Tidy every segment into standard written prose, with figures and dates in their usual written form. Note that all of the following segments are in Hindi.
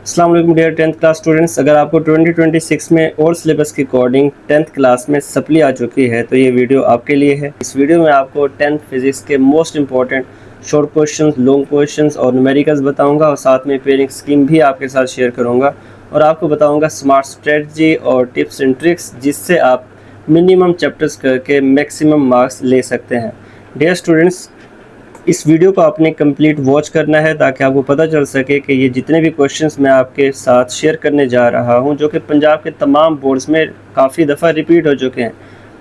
अस्सलाम वालेकुम डियर 10th क्लास स्टूडेंट्स। अगर आपको 2026 में और सिलेबस के अकॉर्डिंग 10th क्लास में सप्ली आ चुकी है तो ये वीडियो आपके लिए है। इस वीडियो में आपको 10th फिजिक्स के most important short questions, long questions और न्यूमेरिकल्स बताऊंगा और साथ में पेयरिंग स्कीम भी आपके साथ शेयर करूंगा और आपको बताऊंगा स्मार्ट स्ट्रेटजी और टिप्स एंड ट्रिक्स जिससे आप मिनिमम चैप्टर्स करके मैक्सिमम मार्क्स ले सकते हैं। डियर स्टूडेंट्स, इस वीडियो को आपने कंप्लीट वॉच करना है ताकि आपको पता चल सके कि ये जितने भी क्वेश्चंस मैं आपके साथ शेयर करने जा रहा हूं, जो कि पंजाब के तमाम बोर्ड्स में काफ़ी दफ़ा रिपीट हो चुके हैं,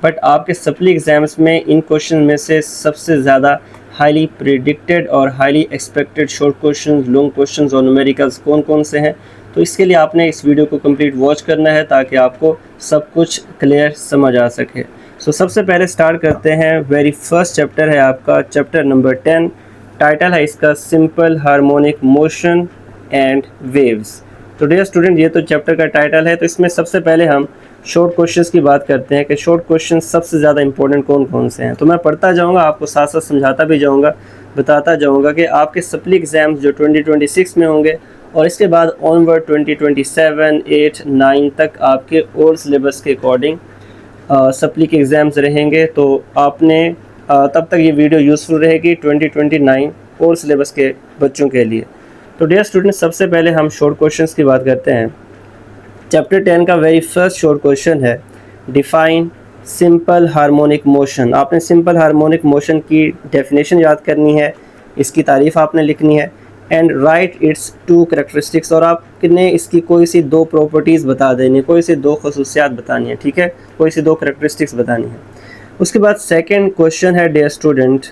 बट आपके सप्ली एग्ज़ाम्स में इन क्वेश्चन में से सबसे ज़्यादा हाईली प्रिडिक्टेड और highly expected short question, long question और न्यूमेरिकल्स कौन कौन से हैं। तो इसके लिए आपने इस वीडियो को कंप्लीट वॉच करना है ताकि आपको सब कुछ क्लियर समझ आ सके। सबसे पहले स्टार्ट करते हैं। वेरी फर्स्ट चैप्टर है आपका चैप्टर नंबर 10। टाइटल है इसका simple harmonic motion and waves. तो डियर स्टूडेंट, ये तो चैप्टर का टाइटल है। तो इसमें सबसे पहले हम शॉर्ट क्वेश्चंस की बात करते हैं कि शॉर्ट क्वेश्चन सबसे ज़्यादा इंपॉर्टेंट कौन कौन से हैं। तो मैं पढ़ता जाऊँगा, आपको साथ साथ समझाता भी जाऊँगा, बताता जाऊँगा कि आपके सप्ली एग्ज़ाम्स जो 2026 में होंगे और इसके बाद ऑनवर्ड 2027, 8, 9 तक आपके ओल्ड सिलेबस के अकॉर्डिंग सप्ली के एग्ज़ाम्स रहेंगे। तो आपने तब तक ये वीडियो यूज़फुल रहेगी 2029 और सिलेबस के बच्चों के लिए। तो डियर स्टूडेंट, सबसे पहले हम शॉर्ट क्वेश्चंस की बात करते हैं। चैप्टर 10 का वेरी फर्स्ट शॉर्ट क्वेश्चन है डिफाइन सिंपल हार्मोनिक मोशन। आपने सिंपल हार्मोनिक मोशन की डेफिनेशन याद करनी है, इसकी तारीफ़ आपने लिखनी है and write its two characteristics, और आपने इसकी कोई सी दो प्रॉपर्टीज़ बता देनी, कोई सी दो खसूसियात बतानी है, ठीक है, कोई सी दो करैक्टरिस्टिक्स बतानी है। उसके बाद सेकंड क्वेश्चन है dear student,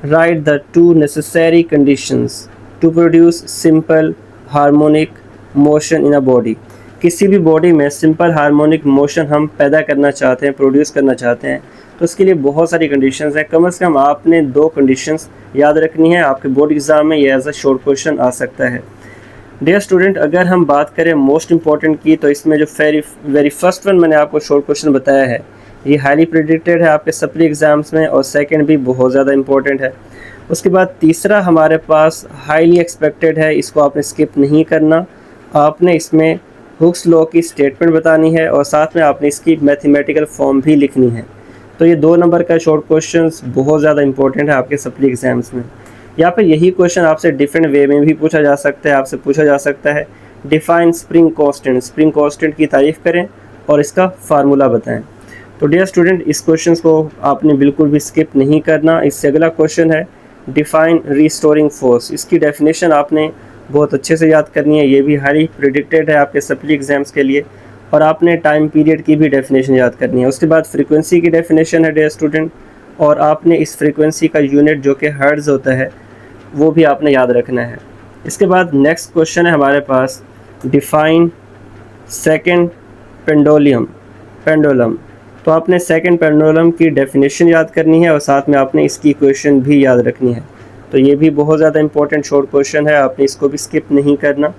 write the two necessary conditions to produce simple harmonic motion in a body. किसी भी बॉडी में सिंपल हार्मोनिक मोशन हम पैदा करना चाहते हैं, प्रोड्यूस करना चाहते हैं, तो उसके लिए बहुत सारी कंडीशंस हैं। कम से कम आपने दो कंडीशंस याद रखनी है। आपके बोर्ड एग्ज़ाम में ये एज अ शॉर्ट क्वेश्चन आ सकता है। डियर स्टूडेंट, अगर हम बात करें मोस्ट इंपॉर्टेंट की, तो इसमें जो वेरी फर्स्ट वन मैंने आपको शॉर्ट क्वेश्चन बताया है, ये हाईली प्रिडिक्टेड है आपके सप्ली एग्ज़ाम्स में, और सेकेंड भी बहुत ज़्यादा इंपॉर्टेंट है। उसके बाद तीसरा हमारे पास हाईली एक्सपेक्टेड है, इसको आपने स्किप नहीं करना। आपने इसमें हुक्स लॉ की स्टेटमेंट बतानी है और साथ में आपने इसकी मैथमेटिकल फॉर्म भी लिखनी है। तो ये 2 नंबर का शॉर्ट क्वेश्चंस बहुत ज़्यादा इंपॉर्टेंट है आपके सप्ली एग्ज़ाम्स में। यहाँ पे यही क्वेश्चन आपसे डिफरेंट वे में भी पूछा जा सकता है। आपसे पूछा जा सकता है define spring constant, spring constant की तारीफ़ करें और इसका फार्मूला बताएं। तो डियर स्टूडेंट, इस क्वेश्चन को आपने बिल्कुल भी स्किप नहीं करना। इससे अगला क्वेश्चन है डिफाइन रिस्टोरिंग फोर्स। इसकी डेफिनेशन आपने बहुत अच्छे से याद करनी है, ये भी हाईली प्रिडिक्टेड है आपके सप्ली एग्ज़ाम्स के लिए, और आपने टाइम पीरियड की भी डेफिनेशन याद करनी है। उसके बाद फ्रीक्वेंसी की डेफिनेशन है डियर स्टूडेंट, और आपने इस फ्रीक्वेंसी का यूनिट जो कि हर्ट्ज़ होता है वो भी आपने याद रखना है। इसके बाद नेक्स्ट क्वेश्चन है हमारे पास डिफाइन सेकंड पेंडुलम। तो आपने सेकंड पेंडुलम की डेफिनेशन याद करनी है और साथ में आपने इसकी इक्वेशन भी याद रखनी है। तो ये भी बहुत ज़्यादा इंपॉर्टेंट शॉर्ट क्वेश्चन है, आपने इसको भी स्किप नहीं करना।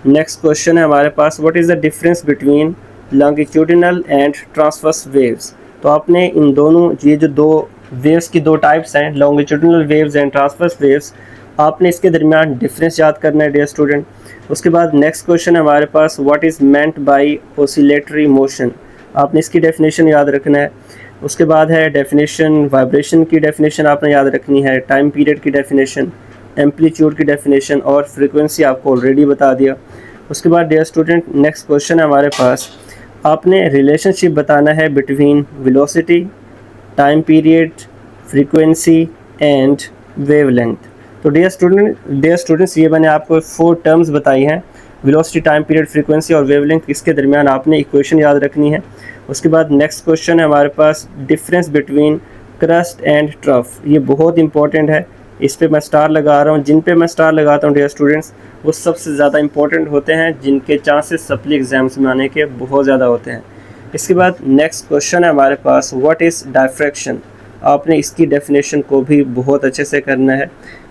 नेक्स्ट क्वेश्चन है हमारे पास what is the difference between longitudinal and transverse waves. तो आपने इन दोनों, ये जो दो वेव्स की दो टाइप्स हैं, longitudinal waves and transverse waves, आपने इसके दरमियान डिफरेंस याद करना है डियर स्टूडेंट। उसके बाद नेक्स्ट क्वेश्चन है हमारे पास what is meant by oscillatory motion. आपने इसकी डेफिनेशन याद रखना है। उसके बाद है डेफिनेशन, वाइब्रेशन की डेफिनेशन आपने याद रखनी है, टाइम पीरियड की डेफिनेशन, एम्पलीट्यूड की डेफिनेशन और फ्रीक्वेंसी आपको ऑलरेडी बता दिया। उसके बाद डियर स्टूडेंट, नेक्स्ट क्वेश्चन है हमारे पास, आपने रिलेशनशिप बताना है between velocity, time period, frequency and wavelength. तो डियर स्टूडेंट्स, ये मैंने आपको 4 टर्म्स बताई हैं, वेलोसिटी, टाइम पीरियड, फ्रीक्वेंसी और वेवलेंथ। इसके दरमियान आपने इक्वेशन याद रखनी है। उसके बाद नेक्स्ट क्वेश्चन है हमारे पास difference between crest and trough. ये बहुत इंपॉर्टेंट है, इस पे मैं स्टार लगा रहा हूँ। जिन पे मैं स्टार लगाता हूँ डियर स्टूडेंट्स, वो सबसे ज़्यादा इंपॉर्टेंट होते हैं, जिनके चांसेस सप्ली एग्ज़ाम्स में आने के बहुत ज़्यादा होते हैं। इसके बाद नेक्स्ट क्वेश्चन है हमारे पास व्हाट इज़ डायफ्रैक्शन। आपने इसकी डेफिनेशन को भी बहुत अच्छे से करना है।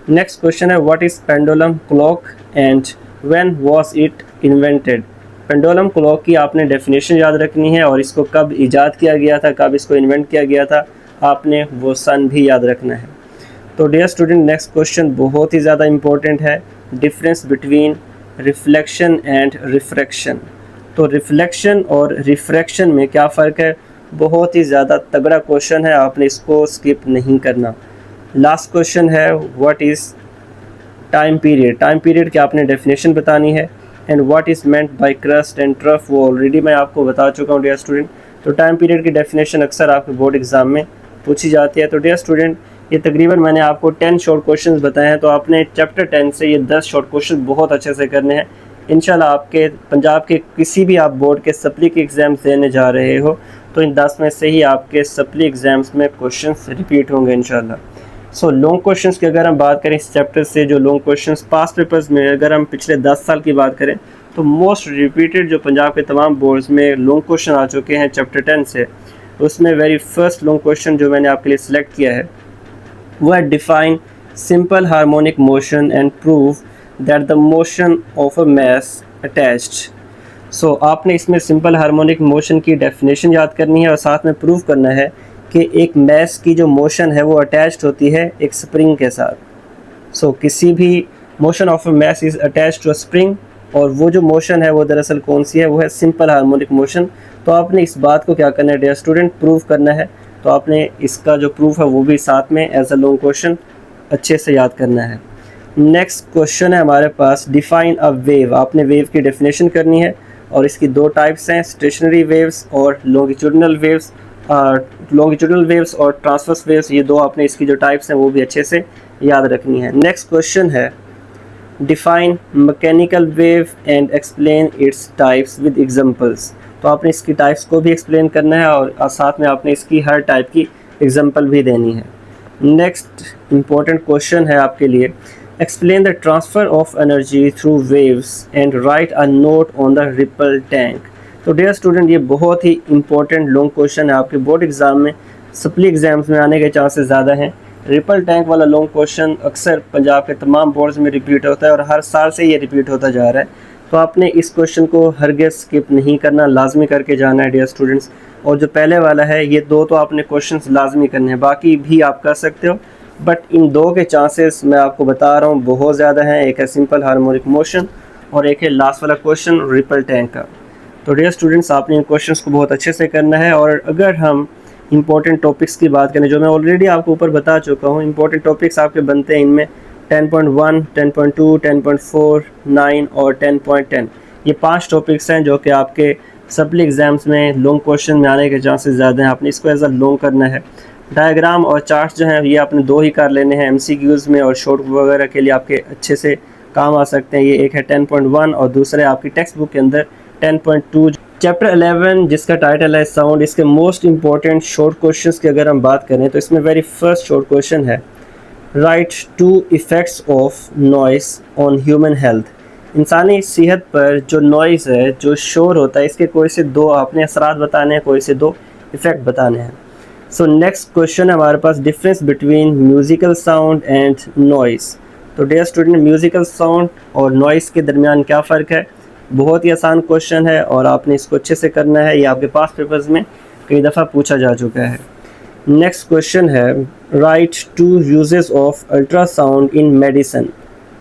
नेक्स्ट क्वेश्चन है what is pendulum clock and when was it invented. Pendulum clock की आपने डेफिनेशन याद रखनी है और इसको कब ईजाद किया गया था, कब इसको इन्वेंट किया गया था, आपने वो सन भी याद रखना है। तो डियर स्टूडेंट, नेक्स्ट क्वेश्चन बहुत ही ज़्यादा इंपॉर्टेंट है, difference between reflection and refraction. तो रिफ्लेक्शन और रिफ्रैक्शन में क्या फ़र्क है? बहुत ही ज़्यादा तगड़ा क्वेश्चन है, आपने इसको स्किप नहीं करना। लास्ट क्वेश्चन है what is time period. Time period की आपने डेफिनेशन बतानी है। And what is meant bye crust and trough, वो ऑलरेडी मैं आपको बता चुका हूँ डियर स्टूडेंट। तो टाइम पीरियड की डेफिनेशन अक्सर आपके बोर्ड एग्ज़ाम में पूछी जाती है। तो डियर स्टूडेंट, ये तकरीबन मैंने आपको 10 शॉर्ट क्वेश्चंस बताए हैं। तो आपने चैप्टर 10 से ये 10 शॉर्ट क्वेश्चन बहुत अच्छे से करने हैं। इंशाल्लाह आपके पंजाब के किसी भी आप बोर्ड के सप्ली के एग्ज़ाम्स देने जा रहे हो तो इन 10 में से ही आपके सप्ली एग्ज़ाम्स में क्वेश्चंस रिपीट होंगे इंशाल्लाह। सो लॉन्ग क्वेश्चंस की अगर हम बात करें इस चैप्टर से, जो लॉन्ग क्वेश्चंस पास्ट पेपर्स में अगर हम पिछले 10 साल की बात करें तो मोस्ट रिपीटेड जो पंजाब के तमाम बोर्ड्स में लॉन्ग क्वेश्चन आ चुके हैं चैप्टर 10 से, उसमें वेरी फर्स्ट लॉन्ग क्वेश्चन जो मैंने आपके लिए सिलेक्ट किया है वो है define simple harmonic motion and prove that the motion of a mass attached. So आपने इसमें सिंपल हार्मोनिक मोशन की डेफिनेशन याद करनी है और साथ में प्रूव करना है कि एक मैस की जो मोशन है वो अटैच्ड होती है एक स्प्रिंग के साथ। सो किसी भी motion of a mass is attached to a spring, और वो जो मोशन है वो दरअसल कौन सी है? वो है सिंपल हार्मोनिक मोशन। तो आपने इस बात को क्या करना है डियर स्टूडेंट? प्रूव करना है। तो आपने इसका जो प्रूफ है वो भी साथ में एज अ लॉन्ग क्वेश्चन अच्छे से याद करना है। नेक्स्ट क्वेश्चन है हमारे पास डिफाइन अ वेव। आपने वेव की डेफिनेशन करनी है और इसकी दो टाइप्स हैं, स्टेशनरी वेव्स और लॉन्गिट्यूडिनल वेव्स। लॉन्गिट्यूडिनल वेव्स और ट्रांसवर्स वेव्स, ये दो आपने इसकी जो टाइप्स हैं वो भी अच्छे से याद रखनी है। नेक्स्ट क्वेश्चन है define mechanical wave and explain its types with examples. तो आपने इसकी टाइप्स को भी एक्सप्लेन करना है और साथ में आपने इसकी हर टाइप की एग्जांपल भी देनी है। नेक्स्ट इम्पोर्टेंट क्वेश्चन है आपके लिए, explain the transfer of energy through waves and right a note on the ripple tank. तो डियर स्टूडेंट, ये बहुत ही इंपॉर्टेंट लॉन्ग क्वेश्चन है, आपके बोर्ड एग्ज़ाम में सप्ली एग्ज़ाम्स में आने के चांसेस ज़्यादा हैं। रिपल टैंक वाला लॉन्ग क्वेश्चन अक्सर पंजाब के तमाम बोर्ड्स में रिपीट होता है और हर साल से ये रिपीट होता जा रहा है। तो आपने इस क्वेश्चन को हरगिज़ स्किप नहीं करना, लाजमी करके जाना है डियर स्टूडेंट्स। और जो पहले वाला है, ये दो तो आपने क्वेश्चंस लाजमी करने हैं, बाकी भी आप कर सकते हो, बट इन दो के चांसेस मैं आपको बता रहा हूँ बहुत ज़्यादा हैं। एक है सिंपल हार्मोनिक मोशन और एक है लास्ट वाला क्वेश्चन रिपल टैंक का। तो डियर स्टूडेंट्स, आपने इन क्वेश्चंस को बहुत अच्छे से करना है। और अगर हम इंपॉर्टेंट टॉपिक्स की बात करें, जो मैं ऑलरेडी आपको ऊपर बता चुका हूँ, इंपॉर्टेंट टॉपिक्स आपके बनते हैं इनमें 10.1, 10.2, 10.4, 9 और 10.10। ये 5 टॉपिक्स हैं जो कि आपके सप्ली एग्ज़ाम्स में लॉन्ग क्वेश्चन में आने के चांसेस ज़्यादा हैं। आपने इसको एज अ लॉन्ग करना है। डायग्राम और चार्ट्स जो हैं ये आपने दो ही कर लेने हैं, MCQs में और शॉर्ट वगैरह के लिए आपके अच्छे से काम आ सकते हैं। ये एक है 10.1 और दूसरे आपकी टेक्स्ट बुक के अंदर 10.2। चैप्टर 11 जिसका टाइटल है साउंड, इसके मोस्ट इंपॉर्टेंट शॉर्ट क्वेश्चंस की अगर हम बात करें तो इसमें वेरी फर्स्ट शॉर्ट क्वेश्चन है right 2 effects of noise on human health. इंसानी सेहत पर जो नॉइज़ है, जो शोर होता है, इसके कोई से दो आपने असरात बताने हैं, कोई से दो इफ़ेक्ट बताने हैं। सो नेक्स्ट क्वेश्चन है हमारे पास difference between musical sound and noise. तो डियर स्टूडेंट, म्यूज़िकल साउंड और नॉइस के दरमियान क्या फ़र्क है? बहुत ही आसान क्वेश्चन है और आपने इसको अच्छे से करना है। ये आपके पास पेपर्स में कई दफ़ा पूछा जा चुका है। नेक्स्ट क्वेश्चन है right 2 uses of ultrasound in medicine.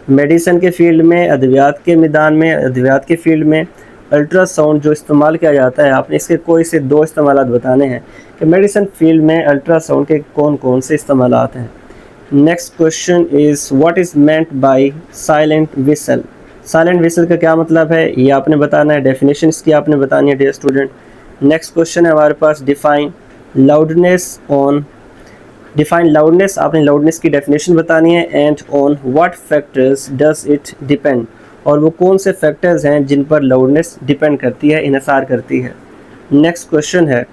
Medicine के फील्ड में, अद्वियात के मैदान में, अद्वियात के फील्ड में अल्ट्रासाउंड जो इस्तेमाल किया जाता है, आपने इसके कोई से दो इस्तेमालात बताने हैं कि मेडिसिन फील्ड में अल्ट्रासाउंड के कौन कौन से इस्तेमालात हैं। Next question is what is meant bye silent whistle. Silent whistle का क्या मतलब है ये आपने बताना है, डेफिनेशन इसकी आपने बतानी है डियर स्टूडेंट। नेक्स्ट क्वेश्चन है हमारे पास define loudness on. Define loudness, आपने लाउडनेस की डेफिनेशन बतानी है and on what factors does it depend, और वो कौन से फैक्टर्स हैं जिन पर लाउडनेस डिपेंड करती है, इन्हिसार करती है। नेक्स्ट क्वेश्चन है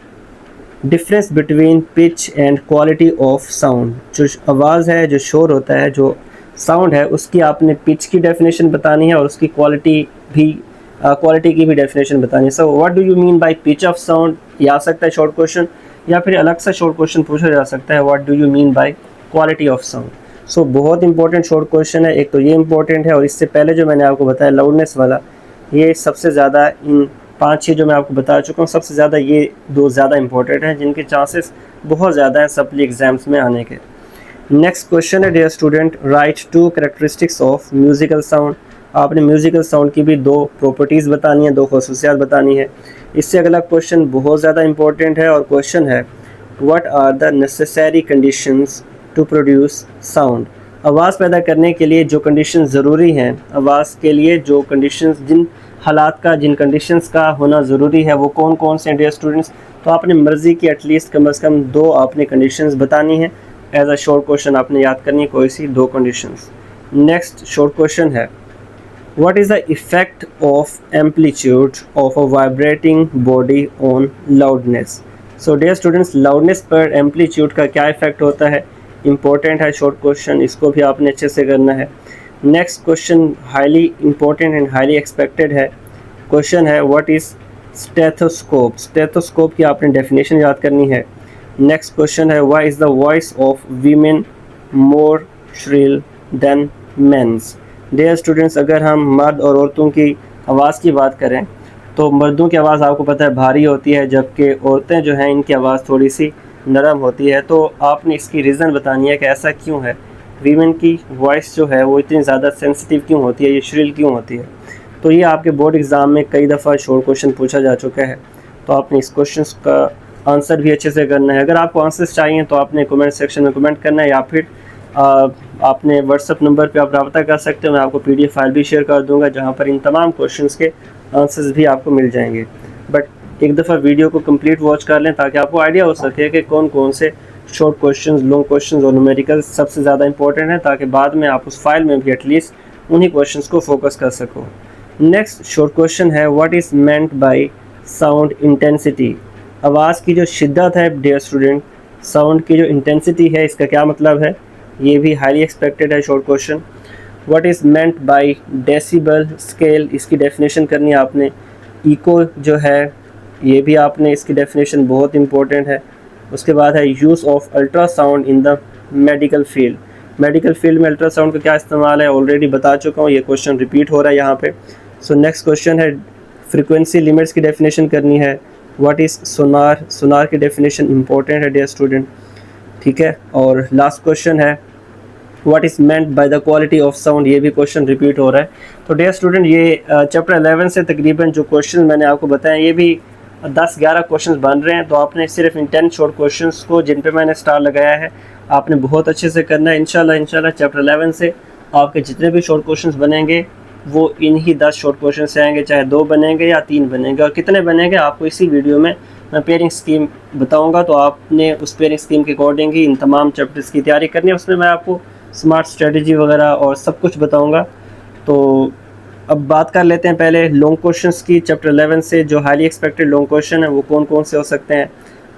difference between pitch and quality of sound. जो आवाज़ है, जो शोर होता है, जो साउंड है, उसकी आपने पिच की डेफिनेशन बतानी है और उसकी क्वालिटी की भी डेफिनेशन बतानी है। So what do you mean bye pitch of sound, ये आ सकता है शॉर्ट क्वेश्चन, या फिर अलग सा शॉर्ट क्वेश्चन पूछा जा सकता है what do you mean by quality of sound. So बहुत इंपॉर्टेंट शॉर्ट क्वेश्चन है। एक तो ये इंपॉर्टेंट है और इससे पहले जो मैंने आपको बताया लाउडनेस वाला, ये सबसे ज़्यादा, इन 5-6 जो मैं आपको बता चुका हूँ, सबसे ज़्यादा ये दो ज़्यादा इंपॉर्टेंट हैं जिनके चांसेस बहुत ज़्यादा हैं सप्ली एग्ज़ाम्स में आने के। नेक्स्ट क्वेश्चन है dear student write 2 characteristics of musical sound. आपने म्यूज़िकल साउंड की भी 2 प्रॉपर्टीज़ बतानी है, 2 खसूसियात बतानी है। इससे अगला क्वेश्चन बहुत ज़्यादा इंपॉर्टेंट है और क्वेश्चन है what are the necessary conditions to produce sound. आवाज़ पैदा करने के लिए जो कंडीशन ज़रूरी हैं, आवाज़ के लिए जो कंडीशंस जिन कंडीशंस का होना ज़रूरी है वो कौन कौन से हैं डियर स्टूडेंट्स। तो आपने मर्ज़ी की एटलीस्ट कम से कम 2 आपने कंडीशंस बतानी है। एज अ शॉर्ट क्वेश्चन आपने याद करनी है कोई सी 2 कंडीशंस। नेक्स्ट शॉर्ट क्वेश्चन है What is the effect of amplitude of a vibrating body on loudness? So dear students, loudness पर amplitude का क्या इफेक्ट होता है, इम्पोर्टेंट है शॉर्ट क्वेश्चन, इसको भी आपने अच्छे से करना है। Next question highly important and highly expected है। क्वेश्चन है व्हाट इज़ स्टेथोस्कोप। स्टेथोस्कोप की आपने डेफिनेशन याद करनी है। नेक्स्ट क्वेश्चन है why is the voice of women more shrill than men's. Dear students, अगर हम मर्द और औरतों की आवाज़ की बात करें तो मर्दों की आवाज़ आपको पता है भारी होती है, जबकि औरतें जो हैं इनकी आवाज़ थोड़ी सी नरम होती है। तो आपने इसकी रीज़न बतानी है कि ऐसा क्यों है, वीमेन की वॉइस जो है वो इतनी ज़्यादा सेंसिटिव क्यों होती है, ये श्रिल क्यों होती है। तो ये आपके बोर्ड एग्ज़ाम में कई दफ़ा शॉर्ट क्वेश्चन पूछा जा चुका है, तो आपने इस क्वेश्चन का आंसर भी अच्छे से करना है। अगर आपको आंसर्स चाहिए तो आपने कमेंट सेक्शन में कमेंट करना है या फिर आपने व्हाट्सअप नंबर पे आप रब्ता कर सकते हो। मैं आपको PDF फाइल भी शेयर कर दूंगा जहां पर इन तमाम क्वेश्चंस के आंसर्स भी आपको मिल जाएंगे। बट एक दफ़ा वीडियो को कंप्लीट वॉच कर लें ताकि आपको आइडिया हो सके कि कौन कौन से शॉर्ट क्वेश्चंस, लॉन्ग क्वेश्चंस और न्यूमेरिकल सबसे ज़्यादा इंपॉर्टेंट है, ताकि बाद में आप उस फाइल में भी एटलीस्ट उन्हीं क्वेश्चंस को फोकस कर सको। नेक्स्ट शॉर्ट क्वेश्चन है what is meant by sound intensity. आवाज़ की जो शिद्दत है डियर स्टूडेंट, साउंड की जो इंटेंसिटी है, इसका क्या मतलब है, ये भी हाईली एक्सपेक्टेड है short question. What is meant bye decibel scale, इसकी डेफिनेशन करनी है आपने। इको जो है ये भी आपने, इसकी डेफिनेशन बहुत इंपॉर्टेंट है। उसके बाद है use of ultrasound in the medical field. Medical field में अल्ट्रासाउंड का क्या इस्तेमाल है ऑलरेडी बता चुका हूँ, ये क्वेश्चन रिपीट हो रहा है यहाँ पे। सो नेक्स्ट क्वेश्चन है फ्रीक्वेंसी लिमिट्स की डेफिनेशन करनी है। व्हाट इज़ सोनार, सोनार की डेफिनेशन इंपॉर्टेंट है डियर स्टूडेंट, ठीक है। और लास्ट क्वेश्चन है what is meant by the quality of sound, ये भी क्वेश्चन रिपीट हो रहा है। तो डियर स्टूडेंट, ये चैप्टर 11 से तकरीबन जो क्वेश्चन मैंने आपको बताए ये भी 10-11 क्वेश्चंस बन रहे हैं। तो आपने सिर्फ इन 10 शॉर्ट क्वेश्चंस को जिन पे मैंने स्टार लगाया है आपने बहुत अच्छे से करना है। इंशाल्लाह चैप्टर 11 से आपके जितने भी शॉर्ट क्वेश्चंस बनेंगे वो इन ही 10 शॉर्ट क्वेश्चन से आएंगे, चाहे 2 बनेंगे या 3 बनेंगे। और कितने बनेंगे आपको इसी वीडियो में मैं पेयरिंग स्कीम बताऊंगा, तो आपने उस पेयरिंग स्कीम के अकॉर्डिंग ही इन तमाम चैप्टर्स की तैयारी करनी है। उसमें मैं आपको स्मार्ट स्ट्रेटजी वगैरह और सब कुछ बताऊंगा। तो अब बात कर लेते हैं पहले लॉन्ग क्वेश्चंस की। चैप्टर 11 से जो हाईली एक्सपेक्टेड लॉन्ग क्वेश्चन है वो कौन कौन से हो सकते हैं।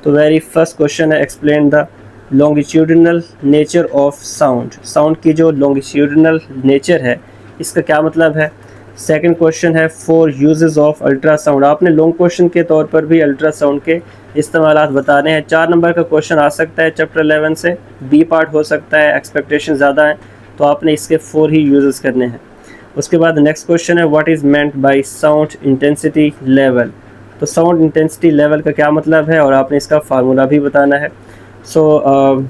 तो वेरी फर्स्ट क्वेश्चन है explain the longitudinal nature of sound. Sound की जो लॉन्गिट्यूडिनल नेचर है इसका क्या मतलब है। सेकंड क्वेश्चन है फॉर यूजेस ऑफ अल्ट्रासाउंड। आपने लॉन्ग क्वेश्चन के तौर पर भी अल्ट्रासाउंड के इस्तेमालात बताने हैं। 4 नंबर का क्वेश्चन आ सकता है चैप्टर 11 से, बी पार्ट हो सकता है, एक्सपेक्टेशन ज़्यादा है तो आपने इसके 4 ही यूजेस करने हैं। उसके बाद नेक्स्ट क्वेश्चन है what is meant by sound intensity level. तो साउंड इंटेंसिटी लेवल का क्या मतलब है और आपने इसका फार्मूला भी बताना है। सो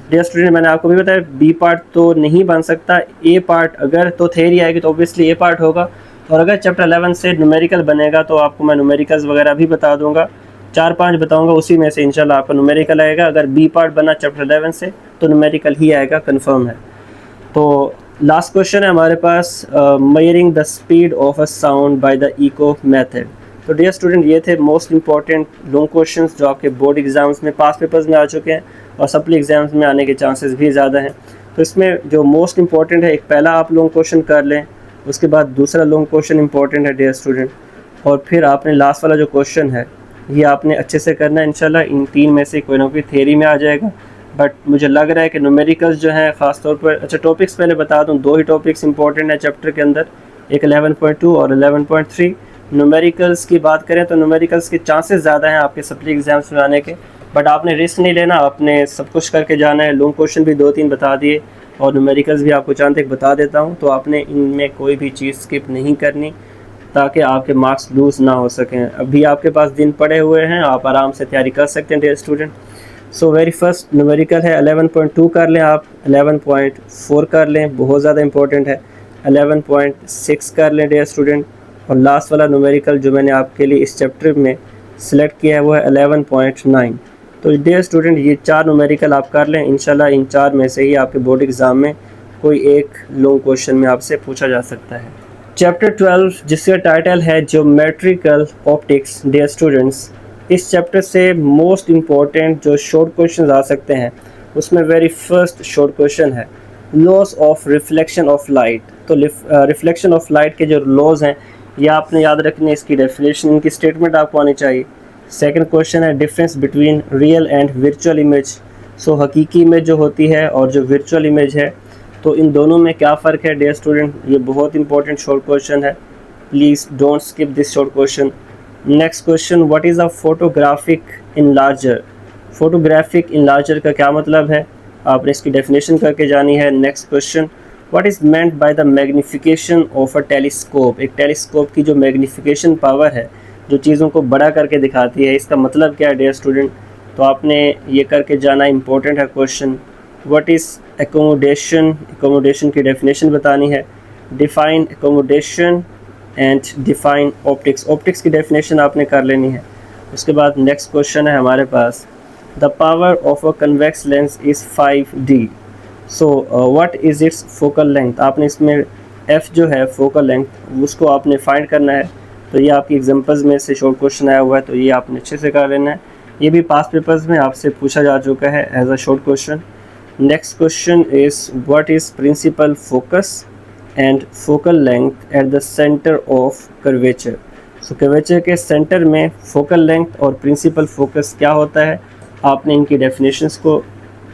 डियर स्टूडेंट, मैंने आपको भी बताया बी पार्ट तो नहीं बन सकता, ए पार्ट अगर तो थ्योरी आएगी तो ऑब्वियसली ए पार्ट होगा, और अगर चैप्टर 11 से न्यूमेरिकल बनेगा तो आपको मैं न्यूमेरिकल्स वगैरह भी बता दूंगा, 4-5 बताऊंगा, उसी में से इंशाल्लाह आपका न्यूमेरिकल आएगा। अगर बी पार्ट बना चैप्टर 11 से तो न्यूमेरिकल ही आएगा, कंफर्म है। तो लास्ट क्वेश्चन है हमारे पास measuring the speed of a sound by the echo method. तो डियर स्टूडेंट, ये थे मोस्ट इंपॉर्टेंट लॉन्ग क्वेश्चंस जो आपके बोर्ड एग्जाम्स में पास पेपर्स में आ चुके हैं और सप्ली एग्जाम्स में आने के चांसेस भी ज़्यादा हैं। तो इसमें जो मोस्ट इंपॉर्टेंट है, एक पहला आप लॉन्ग क्वेश्चन कर लें, उसके बाद दूसरा लॉन्ग क्वेश्चन इंपॉर्टेंट है डियर स्टूडेंट, और फिर आपने लास्ट वाला जो क्वेश्चन है ये आपने अच्छे से करना है। इंशाल्लाह इन 3 में से कोई ना कोई थ्योरी में आ जाएगा, बट मुझे लग रहा है कि न्यूमेरिकल्स जो हैं ख़ास तौर पर, अच्छा टॉपिक्स पहले बता दूं, 2 ही टॉपिक्स इंपॉर्टेंट है चैप्टर के अंदर, एक 11.2 और 11.3। न्यूमेरिकल्स की बात करें तो न्यूमेरिकल्स के चांसेस ज़्यादा हैं आपके सप्ली एग्जाम्स में आने के, बट आपने रिस्क नहीं लेना, आपने सब कुछ करके जाना है। लॉन्ग क्वेश्चन भी 2-3 बता दिए और न्यूमेरिकल्स भी आपको चांद तक बता देता हूँ, तो आपने इनमें कोई भी चीज़ स्किप नहीं करनी ताकि आपके मार्क्स लूज़ ना हो सकें। अभी आपके पास दिन पड़े हुए हैं, आप आराम से तैयारी कर सकते हैं dear student. So very first numerical है 11.2 कर लें आप, 11.4 कर लें, बहुत ज़्यादा इंपॉर्टेंट है। 11.6 कर लें डियर स्टूडेंट। और लास्ट वाला न्यूमेरिकल जो मैंने आपके लिए इस चैप्टर में सिलेक्ट किया है वो है 11.9। तो डियर स्टूडेंट ये 4 न्यूमेरिकल आप कर लें, इंशाल्लाह इन 4 में से ही आपके बोर्ड एग्ज़ाम में कोई एक लॉन्ग क्वेश्चन में आपसे पूछा जा सकता है। चैप्टर 12 जिसका टाइटल है ज्योमेट्रिकल ऑप्टिक्स। डियर स्टूडेंट्स इस चैप्टर से मोस्ट इम्पॉर्टेंट जो शॉर्ट क्वेश्चन आ सकते हैं उसमें वेरी फर्स्ट शॉर्ट क्वेश्चन है loss of reflection of light. तो रिफ्लेक्शन ऑफ लाइट के जो लॉज हैं ये आपने याद रखने, इसकी डेफिनेशन, इनकी स्टेटमेंट आपको आनी चाहिए। सेकंड क्वेश्चन है difference between real and virtual image. So हकीकी इमेज जो होती है और जो वर्चुअल इमेज है तो इन दोनों में क्या फ़र्क है डियर स्टूडेंट, ये बहुत इंपॉर्टेंट शॉर्ट क्वेश्चन है, please don't skip this short question. Next question what is a photographic enlarger. Photographic enlarger का क्या मतलब है, आपने इसकी डेफिनेशन करके जानी है। Next question what is meant by the magnification of a telescope. एक टेलीस्कोप की जो मैग्निफिकेशन पावर है, जो चीज़ों को बड़ा करके दिखाती है, इसका मतलब क्या है डियर स्टूडेंट, तो आपने ये करके जाना, इंपॉर्टेंट है question. What is accommodation, accommodation की डेफिनेशन बतानी है। Define accommodation and define optics, optics की डेफिनेशन आपने कर लेनी है। उसके बाद नेक्स्ट क्वेश्चन है हमारे पास the power of a convex lens is 5D। So what is its focal length. आपने इसमें F जो है फोकल लेंथ उसको आपने फाइंड करना है। तो ये आपकी एग्जांपल्स में से शॉर्ट क्वेश्चन आया हुआ है, तो ये आपने अच्छे से कर लेना है। ये भी पास्ट पेपर्स में आपसे पूछा जा चुका है as a short question. Next question is what is principal focus and focal length at the centre of curvature. So curvature के सेंटर में फोकल लेंथ और प्रिंसिपल फोकस क्या होता है, आपने इनकी डेफिनेशंस को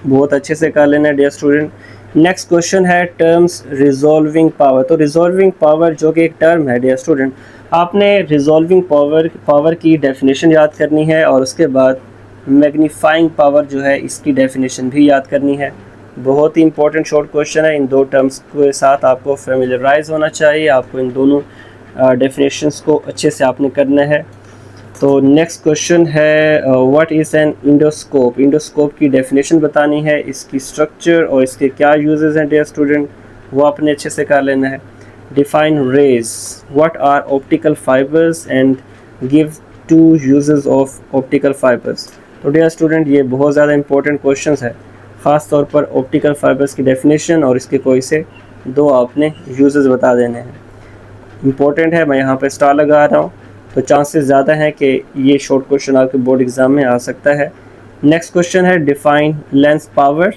बहुत अच्छे से कर लेना है डियर स्टूडेंट। नेक्स्ट क्वेश्चन है टर्म्स रिजॉल्विंग पावर। तो रिजॉल्विंग पावर जो कि एक टर्म है डियर स्टूडेंट, आपने रिजॉल्विंग पावर की डेफिनेशन याद करनी है और उसके बाद मैग्नीफाइंग पावर जो है इसकी डेफिनेशन भी याद करनी है। बहुत ही इंपॉर्टेंट शॉर्ट क्वेश्चन है, इन दो टर्म्स के साथ आपको फेमिलियराइज होना चाहिए, आपको इन दोनों डेफिनेशंस को अच्छे से आपने करना है। तो नेक्स्ट क्वेश्चन है what is N endoscope. Endoscope की डेफिनेशन बतानी है, इसकी स्ट्रक्चर और इसके क्या यूजेस हैं डियर स्टूडेंट, वो आपने अच्छे से कर लेना है। Define rays, what are optical fibres and give 2 uses of optical fibres. तो डियर स्टूडेंट ये बहुत ज़्यादा इंपॉर्टेंट क्वेश्चन है, ख़ास तौर पर ऑप्टिकल फाइबर्स की डेफिनेशन और इसके कोई से 2 आपने यूजेस बता देने हैं। इंपॉर्टेंट है, मैं यहाँ पे स्टार लगा रहा हूँ, तो चांसेस ज़्यादा हैं कि ये शॉर्ट क्वेश्चन आपके बोर्ड एग्ज़ाम में आ सकता है। नेक्स्ट क्वेश्चन है define lens power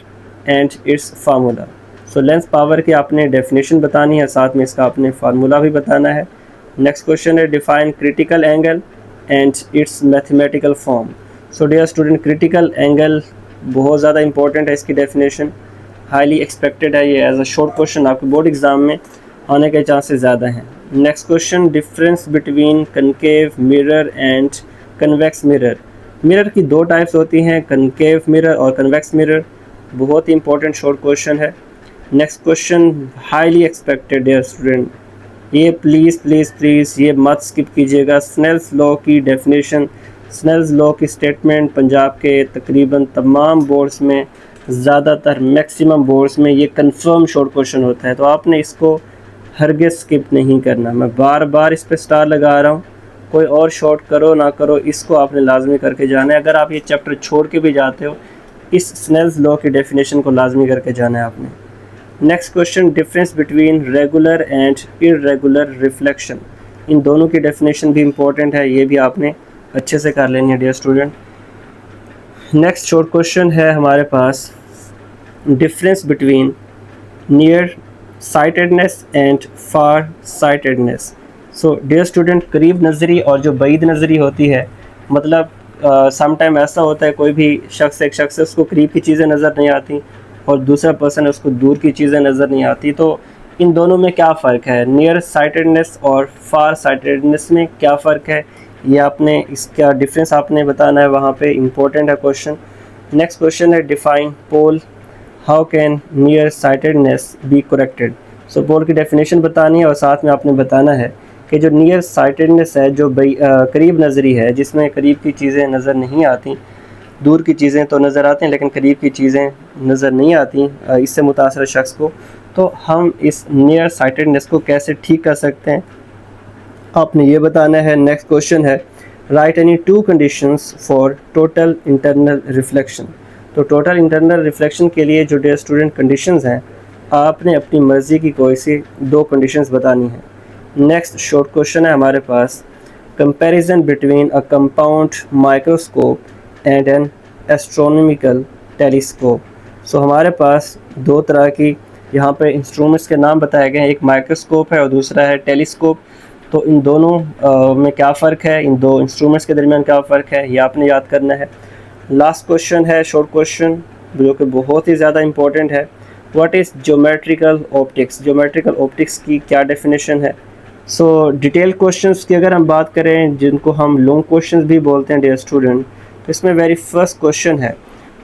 and it's formula. So lens power की आपने डेफिनेशन बतानी है, साथ में इसका आपने फार्मूला भी बताना है। नेक्स्ट क्वेश्चन है define critical angle and its mathematical form. So dear student critical angle बहुत ज़्यादा इंपॉर्टेंट है, इसकी डेफिनेशन हाईली एक्सपेक्टेड है, ये एज अ शॉर्ट क्वेश्चन आपके बोर्ड एग्ज़ाम में आने के चांसेस ज़्यादा हैं। Next question difference between concave mirror and convex mirror. Mirror की 2 टाइप्स होती हैं, कनकेव मिरर और कन्वेक्स मिरर। बहुत ही इंपॉर्टेंट शॉर्ट क्वेश्चन है। Next question highly expected dear student, ये प्लीज़ ये मत स्किप कीजिएगा। स्नेल्स लॉ की डेफिनेशन, स्नेल्स लॉ की स्टेटमेंट पंजाब के तकरीबन तमाम बोर्ड्स में, ज़्यादातर मैक्सिमम बोर्ड्स में ये कंफर्म शॉर्ट क्वेश्चन होता है, तो आपने इसको हरगिज़ स्किप नहीं करना। मैं बार बार इस पर स्टार लगा रहा हूँ, कोई और शॉर्ट करो ना करो, इसको आपने लाजमी करके जाना है। अगर आप ये चैप्टर छोड़ के भी जाते हो, इस स्नेल्स लॉ की डेफिनेशन को लाजमी करके जाना है आपने। Next question difference between regular and irregular reflection. इन दोनों की डेफिनेशन भी इंपॉर्टेंट है, ये भी आपने अच्छे से कर लेनी है dear student. Next short question है हमारे पास difference between near sightedness and far sightedness. So dear student करीब नज़री और जो बईद नज़री होती है, मतलब सम टाइम ऐसा होता है कोई भी शख्स, एक शख्स है उसको करीब की चीज़ें नज़र नहीं आती और दूसरा पर्सन है उसको दूर की चीज़ें नज़र नहीं आती, तो इन दोनों में क्या फ़र्क है, नियर साइटेडनेस और फार साइटेडनेस में क्या फ़र्क है, ये आपने इसका डिफरेंस आपने बताना है, वहाँ पे इम्पोर्टेंट है क्वेश्चन। नेक्स्ट क्वेश्चन है define pole, how can near sightedness be corrected. So pole की डेफिनेशन बतानी है और साथ में आपने बताना है कि जो नियर साइटेडनेस है, जो करीब नज़री है, जिसमें करीब की चीज़ें नज़र नहीं आती, दूर की चीज़ें तो नज़र आती हैं लेकिन करीब की चीज़ें नज़र नहीं आती इससे मुतासर शख्स को, तो हम इस नियर साइटेडनेस को कैसे ठीक कर सकते हैं आपने ये बताना है। नेक्स्ट क्वेश्चन है write any 2 conditions for total internal reflection. तो टोटल इंटरनल रिफ्लेक्शन के लिए जो डियर स्टूडेंट कंडीशंस हैं आपने अपनी मर्ज़ी की कोई सी 2 कंडीशंस बतानी है। नेक्स्ट शॉर्ट क्वेश्चन है हमारे पास comparison between a compound microscope and an astronomical telescope. So हमारे पास 2 तरह की यहाँ पे इंस्ट्रूमेंट्स के नाम बताए गए हैं, एक माइक्रोस्कोप है और दूसरा है टेलीस्कोप। तो इन दोनों में क्या फ़र्क है, इन 2 इंस्ट्रूमेंट्स के दरमियान क्या फ़र्क है, ये आपने याद करना है। लास्ट क्वेश्चन है शॉर्ट क्वेश्चन जो कि बहुत ही ज़्यादा इम्पोर्टेंट है, what is geometrical optics. Geometrical optics की क्या डेफिनेशन है। सो डिटेल क्वेश्चंस की अगर हम बात करें जिनको हम लॉन्ग क्वेश्चंस भी बोलते हैं डियर स्टूडेंट, तो इसमें वेरी फर्स्ट क्वेश्चन है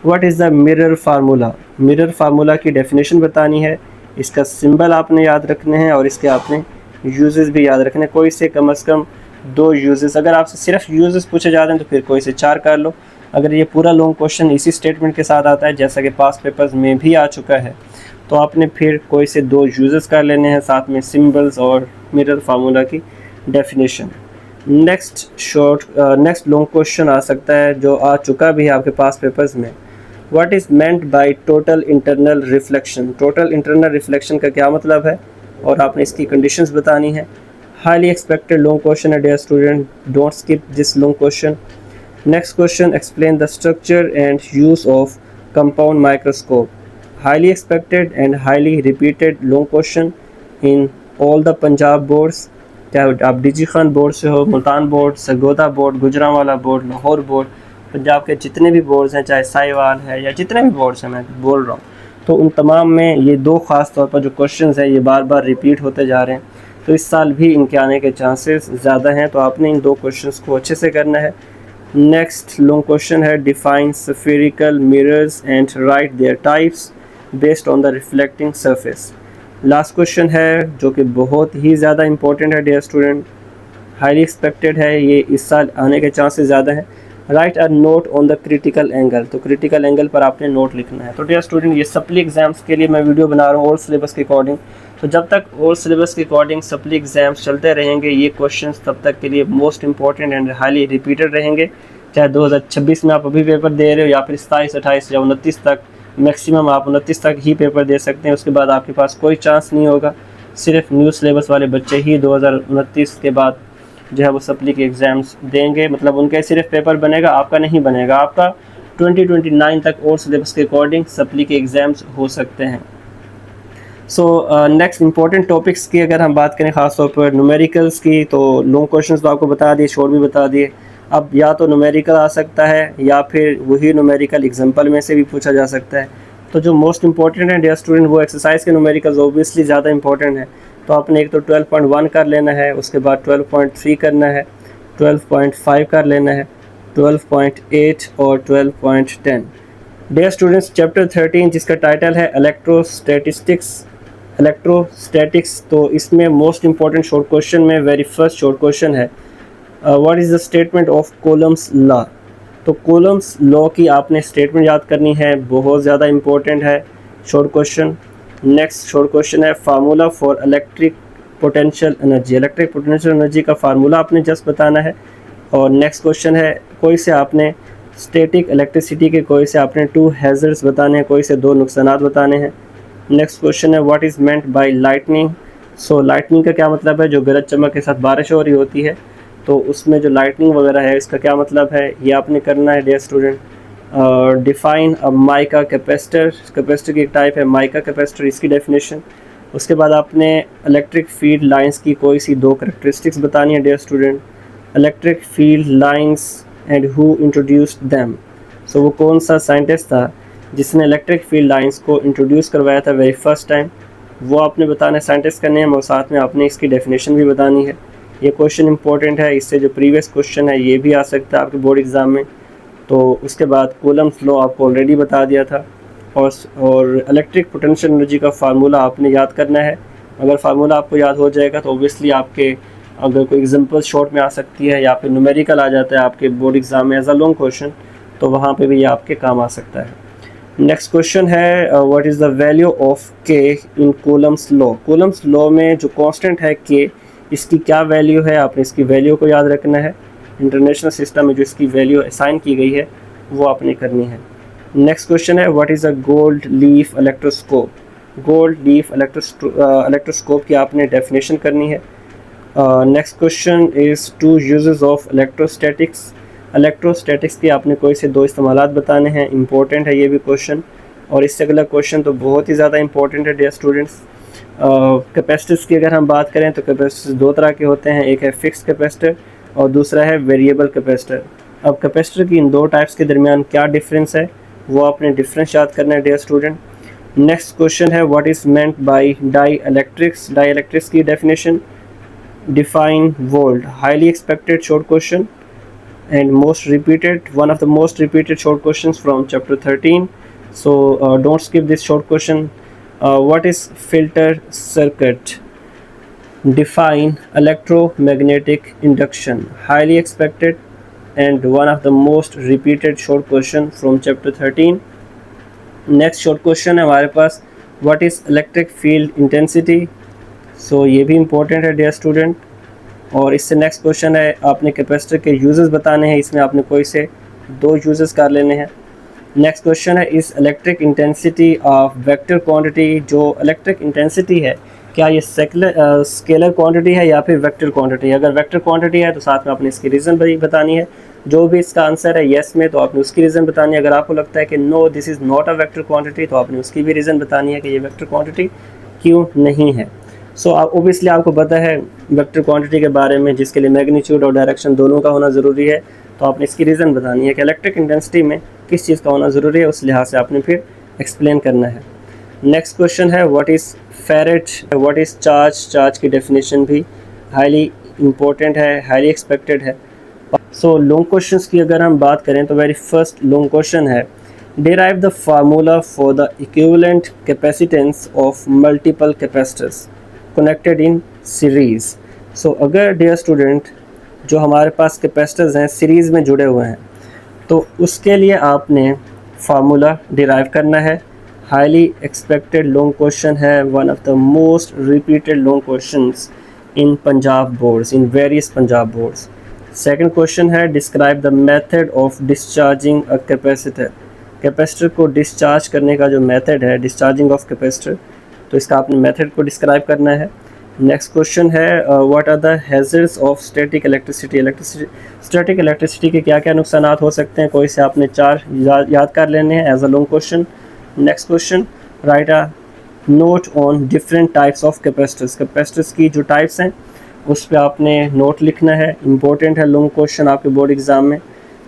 what is the mirror formula. Mirror formula की डेफिनेशन बतानी है, इसका सिंबल आपने याद रखने हैं और इसके आपने यूजेस भी याद रखने हैं। कोई से कम 2 यूजेस, अगर आपसे सिर्फ यूजेस पूछे जाते हैं तो फिर कोई से 4 कर लो। अगर ये पूरा लॉन्ग क्वेश्चन इसी स्टेटमेंट के साथ आता है जैसा कि पास्ट पेपर्स में भी आ चुका है, तो आपने फिर कोई से 2 यूजेस कर लेने हैं, साथ में सिंबल्स और मिरर फार्मूला की डेफिनेशन। नेक्स्ट लॉन्ग क्वेश्चन आ सकता है जो आ चुका भी है आपके पास पेपर्स में, what is meant by total internal reflection. Total internal reflection का क्या मतलब है और आपने इसकी कंडीशंस बतानी है। हाईली एक्सपेक्टेड लॉन्ग क्वेश्चन है dear student, don't skip this long question. Next question explain the structure and use of compound microscope. Highly expected and highly repeated long question in all the Punjab boards, चाहे आप डीजी खान बोर्ड से हो, Multan board, Sargodha board, Gujranwala board, Lahore board, Punjab के जितने भी बोर्ड्स हैं, चाहे साहिवाल है या जितने भी बोर्ड्स हैं मैं बोल रहा हूँ, तो उन तमाम में ये 2 ख़ास तौर पर जो क्वेश्चंस हैं ये बार बार रिपीट होते जा रहे हैं, तो इस साल भी इनके आने के चांसेस ज़्यादा हैं। तो आपने इन 2 क्वेश्चंस को अच्छे से करना है। नेक्स्ट लॉन्ग क्वेश्चन है define spherical mirrors and right there types based on the reflecting surface. Last question है जो कि बहुत ही ज़्यादा इंपॉर्टेंट है डियर स्टूडेंट, हाईली एक्सपेक्टेड है, ये इस साल आने के चांसेस ज़्यादा हैं। Right a note on the critical angle. तो क्रिटिकल एंगल पर आपने नोट लिखना है। तो डियर स्टूडेंट ये सप्ली एग्ज़ाम्स के लिए मैं वीडियो बना रहा हूँ ओल्ड सिलेबस के अकॉर्डिंग, तो जब तक ओल्ड सिलेबस के अकॉर्डिंग सप्ली एग्ज़ाम्स चलते रहेंगे ये क्वेश्चंस तब तक के लिए most important and highly repeated रहेंगे, चाहे 2026 में आप अभी पेपर दे रहे हो या फिर 27, 28 या 29 तक, मैक्सिमम आप 29 तक ही पेपर दे सकते हैं, उसके बाद आपके पास कोई चांस नहीं होगा। सिर्फ न्यू सिलेबस वाले बच्चे ही 2029 के बाद जो है वो सप्ली के एग्ज़ाम्स देंगे, मतलब उनके सिर्फ पेपर बनेगा, आपका नहीं बनेगा। आपका 2029 तक और सिलेबस के अकॉर्डिंग सप्ली के एग्ज़ाम्स हो सकते हैं। नेक्स्ट इंपॉर्टेंट टॉपिक्स की अगर हम बात करें ख़ास तौर पर न्यूमेरिकल्स की, तो लॉन्ग क्वेश्चंस तो आपको बता दिए, शॉर्ट भी बता दिए। अब या तो न्यूमेरिकल आ सकता है या फिर वही न्यूमेरिकल एग्जाम्पल में से भी पूछा जा सकता है। तो जो मोस्ट इंपॉर्टेंट है डियर स्टूडेंट वो एक्सरसाइज के न्यूमेरिकल्स ऑब्वियसली ज़्यादा इंपॉर्टेंट है। तो आपने एक तो 12.1 कर लेना है, उसके बाद 12.3 करना है, 12.5 कर लेना है, 12.8 और 12.10। डियर स्टूडेंट्स चैप्टर 13 जिसका टाइटल है इलेक्ट्रोस्टैटिक्स, तो इसमें मोस्ट इंपॉर्टेंट शॉर्ट क्वेश्चन में वेरी फर्स्ट शॉर्ट क्वेश्चन है what is the statement of Coulomb's law. तो कूलम्स लॉ की आपने स्टेटमेंट याद करनी है, बहुत ज़्यादा इंपॉर्टेंट है short question. Next short question है formula for electric potential energy. Electric potential energy का फार्मूला आपने जस्ट बताना है। और नेक्स्ट क्वेश्चन है कोई से आपने स्टैटिक इलेक्ट्रिसिटी के कोई से आपने 2 हैज़र्ड्स बताने हैं, कोई से 2 नुकसानात बताने हैं। नेक्स्ट क्वेश्चन है what is meant bye lightning. So lightning का क्या मतलब है, जो गरज चमक के साथ बारिश हो रही होती है तो उसमें जो लाइटनिंग वगैरह है इसका क्या मतलब है, ये आपने करना है dear student. Define a mica capacitor, capacitor की एक टाइप है माइका कैपेसिटर, इसकी डेफिनेशन। उसके बाद आपने इलेक्ट्रिक फील्ड लाइंस की कोई सी 2 करैक्टरिस्टिक्स बतानी है dear student. Electric field lines and who introduced them. So वो कौन सा साइंटिस्ट था जिसने इलेक्ट्रिक फील्ड लाइंस को इंट्रोड्यूस करवाया था वेरी फर्स्ट टाइम, वो आपने बताना है साइंटिस्ट का नेम, और साथ में आपने इसकी डेफिनेशन भी बतानी है। ये क्वेश्चन इंपॉर्टेंट है, इससे जो प्रीवियस क्वेश्चन है ये भी आ सकता है आपके बोर्ड एग्ज़ाम में। तो उसके बाद कूलम्स लॉ आपको ऑलरेडी बता दिया था, और इलेक्ट्रिक पोटेंशियल एनर्जी का फार्मूला आपने याद करना है। अगर फार्मूला आपको याद हो जाएगा तो ओबियसली आपके अगर कोई एग्जांपल शॉर्ट में आ सकती है या फिर न्यूमेरिकल आ जाता है आपके बोर्ड एग्ज़ाम में एज अ लॉन्ग क्वेश्चन, तो वहाँ पे भी ये आपके काम आ सकता है। नेक्स्ट क्वेश्चन है what is the value of के इन कूलम्स लॉ। कूलम्स लॉ में जो कांस्टेंट है के, इसकी क्या वैल्यू है, आपने इसकी वैल्यू को याद रखना है। इंटरनेशनल सिस्टम में जो इसकी वैल्यू असाइन की गई है वो आपने करनी है। नेक्स्ट क्वेश्चन है what is a gold leaf electroscope. Gold leaf electroscope की आपने डेफिनेशन करनी है। Next question is two uses of electrostatics. Electrostatics के आपने कोई से दो इस्तेमालात बताने हैं, इंपॉर्टेंट है ये भी क्वेश्चन। और इससे अगला क्वेश्चन तो बहुत ही ज़्यादा इंपॉर्टेंट है डियर स्टूडेंट्स। कैपेसिटर्स की अगर हम बात करें तो कैपेसिटर्स दो तरह के होते हैं, एक है फिक्स कैपेसिटर और दूसरा है वेरिएबल कैपेसिटर। अब कैपेसिटर की इन दो टाइप्स के दरमियान क्या डिफरेंस है वो आपने डिफरेंस याद करना है डियर स्टूडेंट। नेक्स्ट क्वेश्चन है what is meant by dielectrics. Dielectrics की definition, define volt. Highly expected short question and one of the most repeated short questions from chapter 13, so don't skip this short question. What is filter circuit? Define electromagnetic induction. Highly expected and one of the most repeated short question from chapter 13. Next short question है हमारे पास what is electric field intensity, so ये भी important है dear student। और इससे नेक्स्ट क्वेश्चन है आपने कैपेसिटर के यूजेस बताने हैं, इसमें आपने कोई से दो यूजेस कर लेने हैं। नेक्स्ट क्वेश्चन है इस electric intensity of vector quantity. जो इलेक्ट्रिक इंटेंसिटी है क्या ये स्केलर क्वांटिटी है या फिर वेक्टर क्वांटिटी है। अगर वेक्टर क्वांटिटी है तो साथ में आपने इसकी रीज़न भी बतानी है। जो भी इसका आंसर है येस में तो आपने उसकी रीज़न बतानी है। अगर आपको लगता है कि no this is not a vector quantity तो आपने उसकी भी रीज़न बतानी है कि ये वेक्टर क्वांटिटी क्यों नहीं है। सो ओबियसली आपको पता है वेक्टर क्वांटिटी के बारे में, जिसके लिए मैग्नीट्यूड और डायरेक्शन दोनों का होना ज़रूरी है, तो आपने इसकी रीज़न बतानी है कि इलेक्ट्रिक इंटेंसिटी में किस चीज़ का होना ज़रूरी है, उस लिहाज से आपने फिर एक्सप्लेन करना है। नेक्स्ट क्वेश्चन है what is farad, what is charge. Charge की डेफिनेशन भी हाईली इंपॉर्टेंट है, हाईली एक्सपेक्टेड है। सो लॉन्ग क्वेश्चंस की अगर हम बात करें तो वेरी फर्स्ट लॉन्ग क्वेश्चन है derive the formula for the equivalent capacitance of multiple capacitors connected in series. So अगर डियर स्टूडेंट जो हमारे पास कैपेसिटर्स हैं सीरीज़ में जुड़े हुए हैं तो उसके लिए आपने फार्मूला डिराइव करना है। हाईली एक्सपेक्टेड लॉन्ग क्वेश्चन है, one of the most repeated long questions in Punjab boards, in various Punjab boards. Second question है describe the method of discharging a capacitor. Capacitor को डिस्चार्ज करने का जो मेथड है, डिस्चार्जिंग ऑफ कैपेसिटर, तो इसका आपने मेथड को डिस्क्राइब करना है। नेक्स्ट क्वेश्चन है what are the hazards of static electricity. Static electricity के क्या क्या नुकसान हो सकते हैं, कोई से आपने चार याद कर लेने हैं as a long question. Next question write a note on different types of capacitors. Capacitors की जो टाइप्स हैं उस पर आपने नोट लिखना है, इंपॉर्टेंट है लॉन्ग क्वेश्चन आपके बोर्ड एग्ज़ाम में।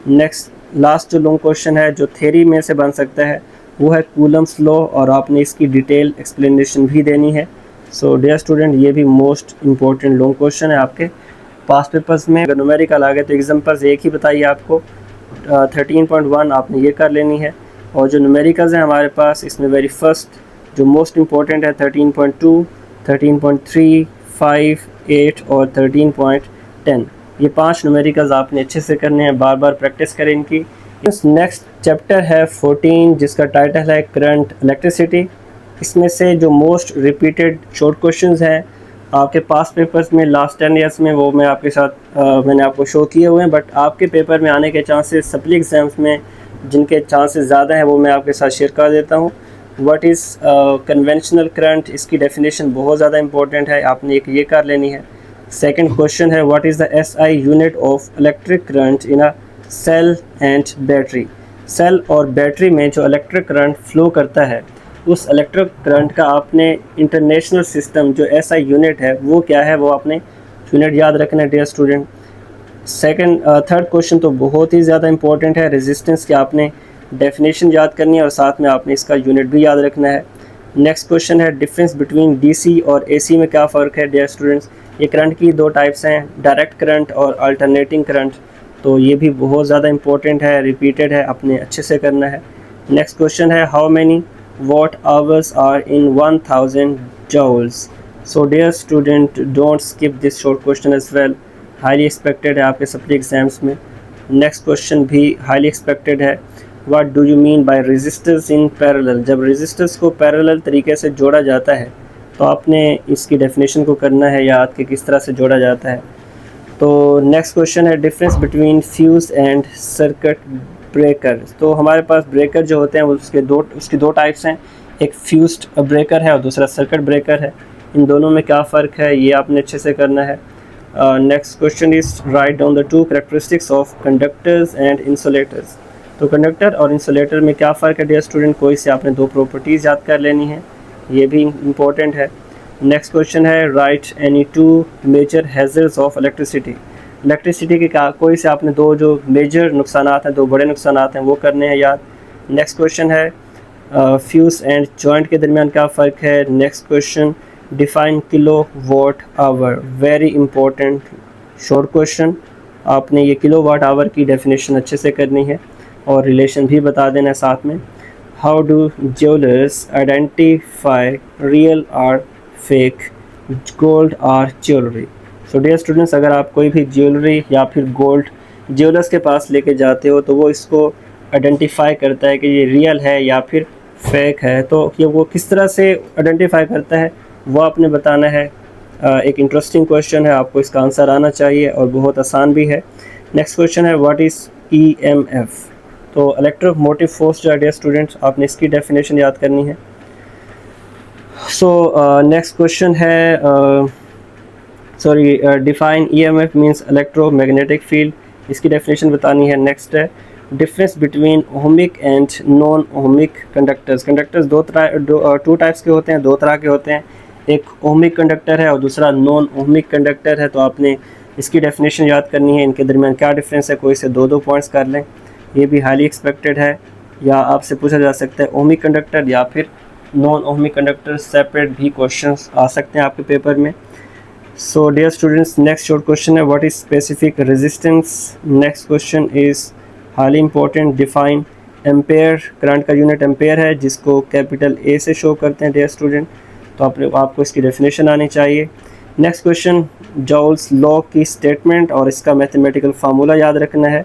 नेक्स्ट लास्ट जो लॉन्ग क्वेश्चन है जो थ्योरी में से बन सकता है वो है कूलम्स लॉ, और आपने इसकी डिटेल एक्सप्लेनेशन भी देनी है। सो डियर स्टूडेंट ये भी मोस्ट इंपॉर्टेंट लॉन्ग क्वेश्चन है आपके पास पेपर्स में। अगर न्यूमेरिकल आ गए तो एग्जाम्पल्स एक ही बताइए आपको, 13.1 आपने ये कर लेनी है। और जो न्यूमेरिकल्स हैं हमारे पास इसमें वेरी फर्स्ट जो मोस्ट इंपॉर्टेंट है 13.2, 13.3, 5, 8 और 13.10, ये 5 न्यूमेरिकल्स आपने अच्छे से करने हैं, बार बार प्रैक्टिस करें इनकी। नेक्स्ट चैप्टर है 14 जिसका टाइटल है करंट इलेक्ट्रिसिटी। इसमें से जो मोस्ट रिपीटेड शॉर्ट क्वेश्चंस हैं आपके पास पेपर्स में लास्ट 10 ईयर्स में, वो मैं आपके साथ मैंने आपको शो किए हुए हैं, बट आपके पेपर में आने के चांसेस सप्ली एग्जाम्स में जिनके चांसेस ज़्यादा हैं वो मैं आपके साथ शेयर कर देता हूँ। व्हाट इज़ कन्वेंशनल करंट, इसकी डेफिनेशन बहुत ज़्यादा इंपॉर्टेंट है, आपने एक ये कर लेनी है। सेकेंड क्वेश्चन है what is the SI unit of electric current in a cell and battery. Cell और बैटरी में जो इलेक्ट्रिक करंट फ्लो करता है उस इलेक्ट्रिक करंट का आपने इंटरनेशनल सिस्टम जो SI यूनिट है वो क्या है, वो आपने यूनिट याद रखना है डियर स्टूडेंट। थर्ड क्वेश्चन तो बहुत ही ज़्यादा इंपॉर्टेंट है, रेजिस्टेंस की आपने डेफिनेशन याद करनी है और साथ में आपने इसका यूनिट भी याद रखना है। नेक्स्ट क्वेश्चन है डिफरेंस बिटवीन DC और AC में क्या फ़र्क है डियर स्टूडेंट्स। ये करंट की दो टाइप्स हैं, डायरेक्ट करंट और अल्टरनेटिंग करंट, तो ये भी बहुत ज़्यादा इंपॉर्टेंट है, रिपीटेड है, अपने अच्छे से करना है। नेक्स्ट क्वेश्चन है how many watt hours are in 1000 joules. So dear student don't skip this short question as well, highly expected है आपके सप्ली एग्जाम्स में। नेक्स्ट क्वेश्चन भी हाईली एक्सपेक्टेड है what do you mean by resistors in parallel. जब रेजिस्टर्स को पैरेलल तरीके से जोड़ा जाता है तो आपने इसकी डेफिनेशन को करना है याद कि किस तरह से जोड़ा जाता है। तो नेक्स्ट क्वेश्चन है difference between fuse and circuit breaker. तो हमारे पास ब्रेकर जो होते हैं उसकी दो टाइप्स हैं, एक फ्यूज्ड ब्रेकर है और दूसरा सर्किट ब्रेकर है। इन दोनों में क्या फ़र्क है ये आपने अच्छे से करना है। Next question is write down the two characteristics of conductors and insulators. तो कंडक्टर और इंसुलेटर में क्या फ़र्क है डियर स्टूडेंट, कोई से आपने दो प्रॉपर्टीज़ याद कर लेनी है, ये भी इम्पोर्टेंट है। नेक्स्ट क्वेश्चन है write any two major hazards of electricity. Electricity के कोई से आपने दो जो मेजर नुकसानात हैं, दो बड़े नुकसानात हैं वो करने हैं याद। नेक्स्ट क्वेश्चन है फ्यूज़ एंड जॉइंट के दरमियान क्या फ़र्क है। Next question define kilowatt hour, very important short question. आपने ये किलो वाट आवर की डेफिनेशन अच्छे से करनी है और रिलेशन भी बता देना है साथ में। How do jewellers identify real or fake gold or jewellery. So dear students, अगर आप कोई भी ज्वेलरी या फिर गोल्ड ज्वेलर्स के पास लेके जाते हो तो वो इसको आइडेंटिफाई करता है कि ये रियल है या फिर फेक है। तो ये वो किस तरह से आइडेंटिफाई करता है वो आपने बताना है। एक इंटरेस्टिंग क्वेश्चन है, आपको इसका आंसर आना चाहिए और बहुत आसान भी है। नेक्स्ट क्वेश्चन है व्हाट इज़ EMF। तो इलेक्ट्रोमोटिव फोर्स जो है डियर स्टूडेंट्स, आपने इसकी डेफिनेशन याद करनी है। सो नेक्स्ट क्वेश्चन है define EMF means electromagnetic field, इसकी डेफिनेशन बतानी है। नेक्स्ट है difference between ohmic and non ohmic conductors. Conductors two types के होते हैं, दो तरह के होते हैं, एक ओहमिक कंडक्टर है और दूसरा नॉन ओहमिक कंडक्टर है। तो आपने इसकी डेफिनेशन याद करनी है, इनके दरमियान क्या डिफरेंस है, कोई से दो पॉइंट्स कर लें। ये भी हाईली एक्सपेक्टेड है, या आपसे पूछा जा सकता है ओहमिक कंडक्टर या फिर नॉन ओहमिक कंडक्टर, सेपरेट भी क्वेश्चंस आ सकते हैं आपके पेपर में। So dear students, next short question है what is specific resistance. Next question is highly important, define ampere. Current का यूनिट एम्पेयर है जिसको कैपिटल A से शो करते हैं डियर स्टूडेंट, तो आपको इसकी डेफिनेशन आनी चाहिए। नेक्स्ट क्वेश्चन जॉल्स लॉ की स्टेटमेंट और इसका मैथमेटिकल फार्मूला याद रखना है।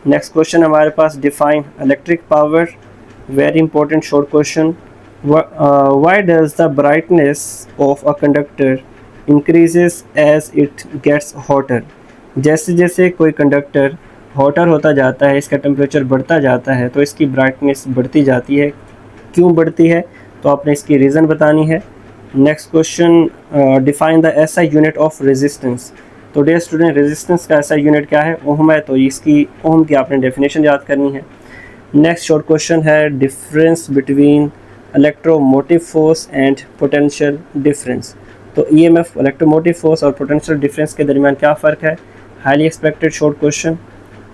नेक्स्ट क्वेश्चन हमारे पास define electric power, very important short question. Why does the brightness of a conductor increases as it gets hotter. जैसे जैसे कोई कंडक्टर हॉटर होता जाता है, इसका टेम्परेचर बढ़ता जाता है तो इसकी ब्राइटनेस बढ़ती जाती है। क्यों बढ़ती है, तो आपने इसकी रीज़न बतानी है। Next question define the SI unit of resistance. तो डियर स्टूडेंट, रेजिस्टेंस का SI यूनिट क्या है, ओम है, तो इसकी ओम की आपने डेफिनेशन याद करनी है। नेक्स्ट शॉर्ट क्वेश्चन है difference between electromotive force and potential difference. तो EMF इलेक्ट्रोमोटिव फोर्स और पोटेंशियल डिफरेंस के दरमियान क्या फ़र्क है, highly expected short question.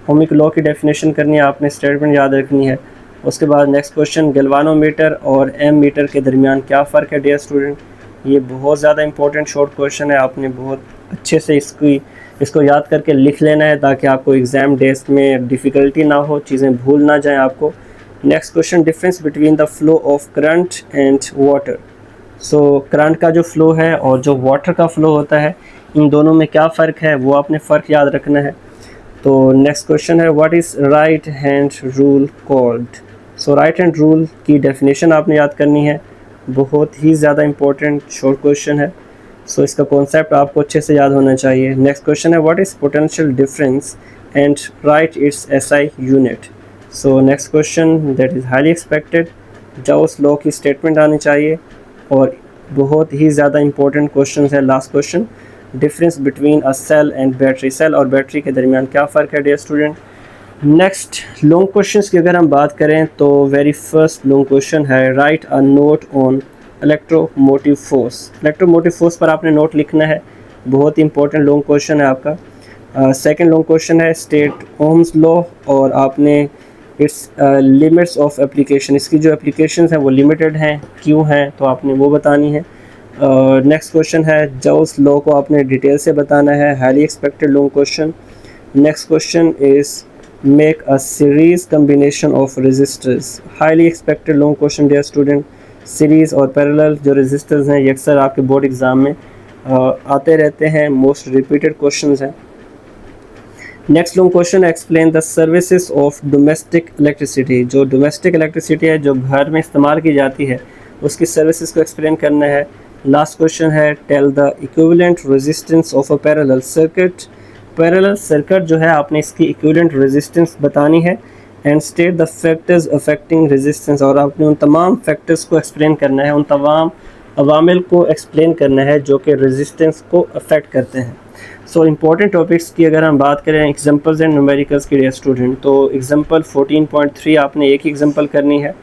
Ohmic law की डेफिनेशन करनी है, आपने स्टेटमेंट याद रखनी है। उसके बाद नेक्स्ट क्वेश्चन गैल्वानोमीटर और एम मीटर के दरमियान क्या फ़र्क है डियर स्टूडेंट। ये बहुत ज़्यादा इंपॉर्टेंट शॉर्ट क्वेश्चन है, आपने बहुत अच्छे से इसको याद करके लिख लेना है ताकि आपको एग्ज़ाम डेज में डिफ़िकल्टी ना हो, चीज़ें भूल ना जाएं आपको। Next question difference between the flow of current and water. So current का जो फ़्लो है और जो वाटर का फ़्लो होता है, इन दोनों में क्या फ़र्क है वो आपने फ़र्क याद रखना है। तो नेक्स्ट क्वेश्चन है what is right hand rule called. So right hand rule की डेफिनेशन आपने याद करनी है, बहुत ही ज़्यादा इंपॉर्टेंट शॉर्ट क्वेश्चन है। सो इसका कॉन्सेप्ट आपको अच्छे से याद होना चाहिए। नेक्स्ट क्वेश्चन है what is potential difference and write its SI unit. So next question that is highly expected, Joule's law की स्टेटमेंट आनी चाहिए और बहुत ही ज़्यादा इंपॉर्टेंट क्वेश्चन है। Last question difference between a cell and battery. Cell और बैटरी के दरमियान क्या फ़र्क है dear student. Next long questions की अगर हम बात करें तो वेरी फर्स्ट लॉन्ग क्वेश्चन है write a note on electromotive force. Electromotive force पर आपने नोट लिखना है, बहुत ही इंपॉर्टेंट लॉन्ग क्वेश्चन है आपका। सेकंड लॉन्ग क्वेश्चन है स्टेट ओम्स लॉ और आपने इट्स लिमिट्स ऑफ एप्लीकेशन, इसकी जो एप्लीकेशंस हैं वो लिमिटेड हैं, क्यों हैं, तो आपने वो बतानी है। नेक्स्ट क्वेश्चन है जॉल्स लॉ को आपने डिटेल से बताना है, highly expected long question. Next question is make a series combination of resistors, highly expected long question dear student. Series और पैरेलल जो रेजिस्टर्स हैं ये अक्सर आपके बोर्ड एग्ज़ाम में आते रहते हैं, मोस्ट रिपीटेड क्वेश्चंस हैं। Next long question, explain the services of domestic electricity. जो डोमेस्टिक इलेक्ट्रिसिटी है, जो घर में इस्तेमाल की जाती है, उसकी सर्विसेज को एक्सप्लेन करना है। लास्ट क्वेश्चन है, tell the equivalent resistance of a parallel circuit. Parallel circuit जो है, आपने इसकी इक्विवेलेंट रेजिस्टेंस बतानी है। And state the factors affecting resistance, और आपने उन तमाम फैक्टर्स को एक्सप्लेन करना है, उन तमाम अवामिल को एक्सप्लेन करना है जो कि रेजिस्टेंस को अफेक्ट करते हैं। सो इम्पॉर्टेंट टॉपिक्स की अगर हम बात करें एग्जांपल्स एंड न्यूमेरिकल्स के लिए स्टूडेंट, तो एग्जांपल 14.3 आपने एक ही एग्जांपल करनी है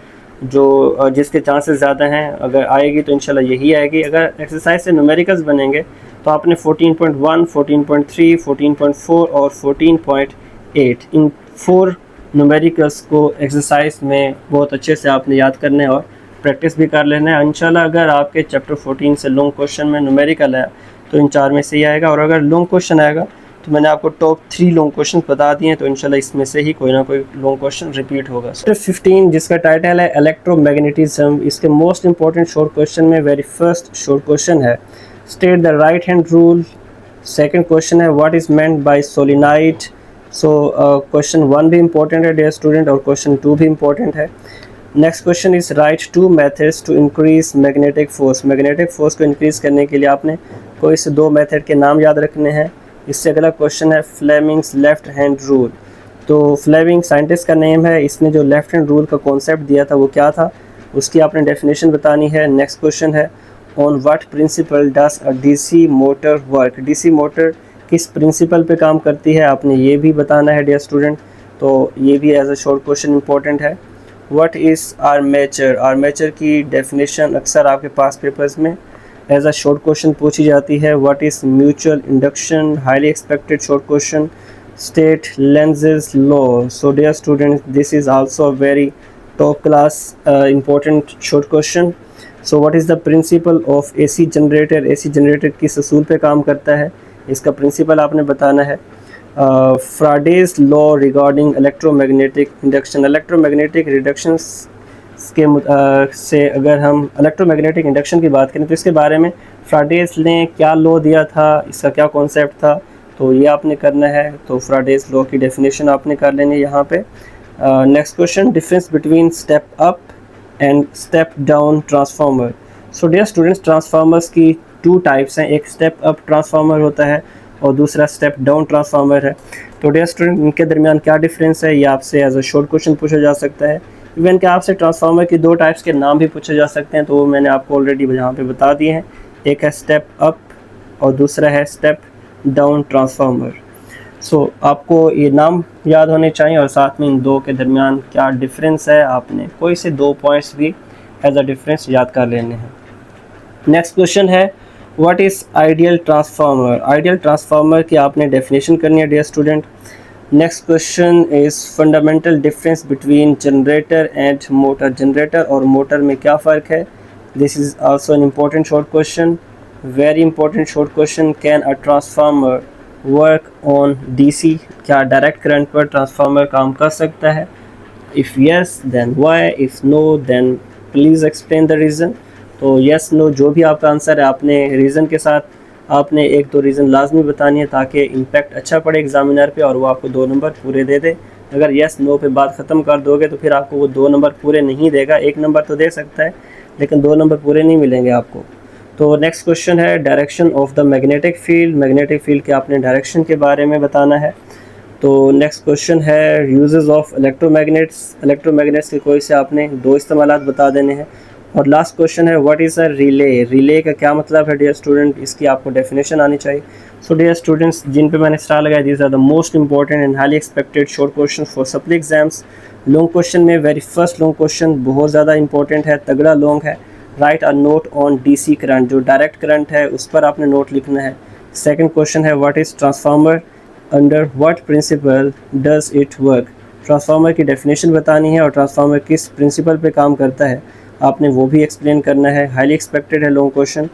जो जिसके चांसेस ज़्यादा हैं। अगर आएगी तो इंशाल्लाह यही आएगी। अगर एक्सरसाइज से न्यूमेरिकल्स बनेंगे तो आपने 14.1, 14.3, 14.4 और 14.8 इन 4 न्यूमेरिकल्स को एक्सरसाइज में बहुत अच्छे से आपने याद करना है और प्रैक्टिस भी कर लेना है। इंशाल्लाह अगर आपके चैप्टर 14 से लॉन्ग क्वेश्चन में न्यूमेरिकल है तो इन 4 में से ही आएगा, और अगर लॉन्ग क्वेश्चन आएगा तो मैंने आपको टॉप 3 लॉन्ग क्वेश्चन बता दिए हैं, तो इंशाल्लाह इसमें से ही कोई ना कोई लॉन्ग क्वेश्चन रिपीट होगा। चैप्टर 15 जिसका टाइटल है इलेक्ट्रोमैग्नेटिज्म, इसके मोस्ट इंपॉर्टेंट शॉर्ट क्वेश्चन में वेरी फर्स्ट शॉर्ट क्वेश्चन है, state the right hand rule. Second question है, what is meant by solenoid. So question 1 भी इंपॉर्टेंट है डियर स्टूडेंट, और क्वेश्चन 2 भी इंपॉर्टेंट है। Next question is write 2 methods to increase magnetic force. Magnetic force को इंक्रीज करने के लिए आपने कोई से 2 मेथड के नाम याद रखने हैं। इससे अगला क्वेश्चन है फ्लेमिंग्स लेफ्ट हैंड रूल। तो फ्लेमिंग साइंटिस्ट का नेम है, इसने जो लेफ्ट हैंड रूल का कॉन्सेप्ट दिया था वो क्या था, उसकी आपने डेफिनेशन बतानी है। नेक्स्ट क्वेश्चन है, on what principle does a DC motor work. DC motor किस प्रिंसिपल पे काम करती है, आपने ये भी बताना है डियर स्टूडेंट, तो ये भी as a short question important है। What is armature. आर्मेचर की डेफिनेशन अक्सर आपके पास पेपर्स में एज अ शॉर्ट क्वेश्चन पूछी जाती है। What is mutual induction, highly expected short question. State Lenz's law. So dear student, this is also a very top class important short question. So what is the principle of AC generator. AC generator किस असूल पे काम करता है, इसका प्रिंसिपल आपने बताना है। Faraday's law regarding electromagnetic induction. Electromagnetic reduction के से अगर हम इलेक्ट्रोमैग्नेटिक इंडक्शन की बात करें तो इसके बारे में फ्राडेज ने क्या लॉ दिया था, इसका क्या कॉन्सेप्ट था, तो ये आपने करना है। तो फ्राडेज लॉ की डेफिनेशन आपने कर लेनी है यहाँ पे। Next question, difference between step up and step down transformer. So dear students, transformers की 2 टाइप्स हैं, एक स्टेप अप ट्रांसफार्मर होता है और दूसरा स्टेप डाउन ट्रांसफार्मर है। तो डियर स्टूडेंट, इनके दरमियान क्या डिफरेंस है, ये आपसे एज अ शॉर्ट क्वेश्चन पूछा जा सकता है। इवन कि आपसे ट्रांसफार्मर की 2 टाइप्स के नाम भी पूछे जा सकते हैं, तो वो मैंने आपको ऑलरेडी यहाँ पे बता दिए हैं। एक है स्टेप अप और दूसरा है स्टेप डाउन ट्रांसफार्मर। सो आपको ये नाम याद होने चाहिए और साथ में इन 2 के दरमियान क्या डिफरेंस है, आपने कोई से 2 पॉइंट्स भी एज अ डिफरेंस याद कर लेने हैं। नेक्स्ट क्वेश्चन है, what is ideal transformer. Ideal transformer की आपने डेफिनेशन करनी है dear student. Next question is fundamental difference between generator and motor. Generator और मोटर में क्या फ़र्क है, this is also an important short question, very important short question. Can a transformer work on DC. क्या डायरेक्ट करंट पर ट्रांसफार्मर काम कर सकता है, if yes then why, if no then please explain the reason. तो येस नो जो भी आपका आंसर है आपने रीज़न के साथ आपने 1-2 रीज़न लाजमी बतानी है ताकि इम्पैक्ट अच्छा पड़े एग्जामिनर पे और वो आपको 2 नंबर पूरे दे दे। अगर येस नो पे बात ख़त्म कर दोगे तो फिर आपको वो 2 नंबर पूरे नहीं देगा, 1 नंबर तो दे सकता है लेकिन 2 नंबर पूरे नहीं मिलेंगे आपको। तो नेक्स्ट क्वेश्चन है, direction of the magnetic field. Magnetic field के आपने डायरेक्शन के बारे में बताना है। तो नेक्स्ट क्वेश्चन है, यूजेस ऑफ इलेक्ट्रोमैग्नेट्स। इलेक्ट्रोमैग्नेट्स के कोई से आपने 2 इस्तेमालात बता देने हैं। और लास्ट क्वेश्चन है, what is a relay. Relay का क्या मतलब है डियर स्टूडेंट, इसकी आपको डेफिनेशन आनी चाहिए। सो डियर स्टूडेंट्स, जिन पे मैंने स्टार लगाया, these are the most important and highly expected short question for supply exams. Long question में वेरी फर्स्ट लॉन्ग क्वेश्चन बहुत ज़्यादा इंपॉर्टेंट है, तगड़ा लॉन्ग है। Write a note on DC current, जो डायरेक्ट करंट है उस पर आपने नोट लिखना है। सेकेंड क्वेश्चन है, what is transformer, under what principle does it work. Transformer की डेफिनेशन बतानी है और ट्रांसफार्मर किस प्रिंसिपल पे काम करता है आपने वो भी एक्सप्लेन करना है। हाईली एक्सपेक्टेड है लॉन्ग क्वेश्चन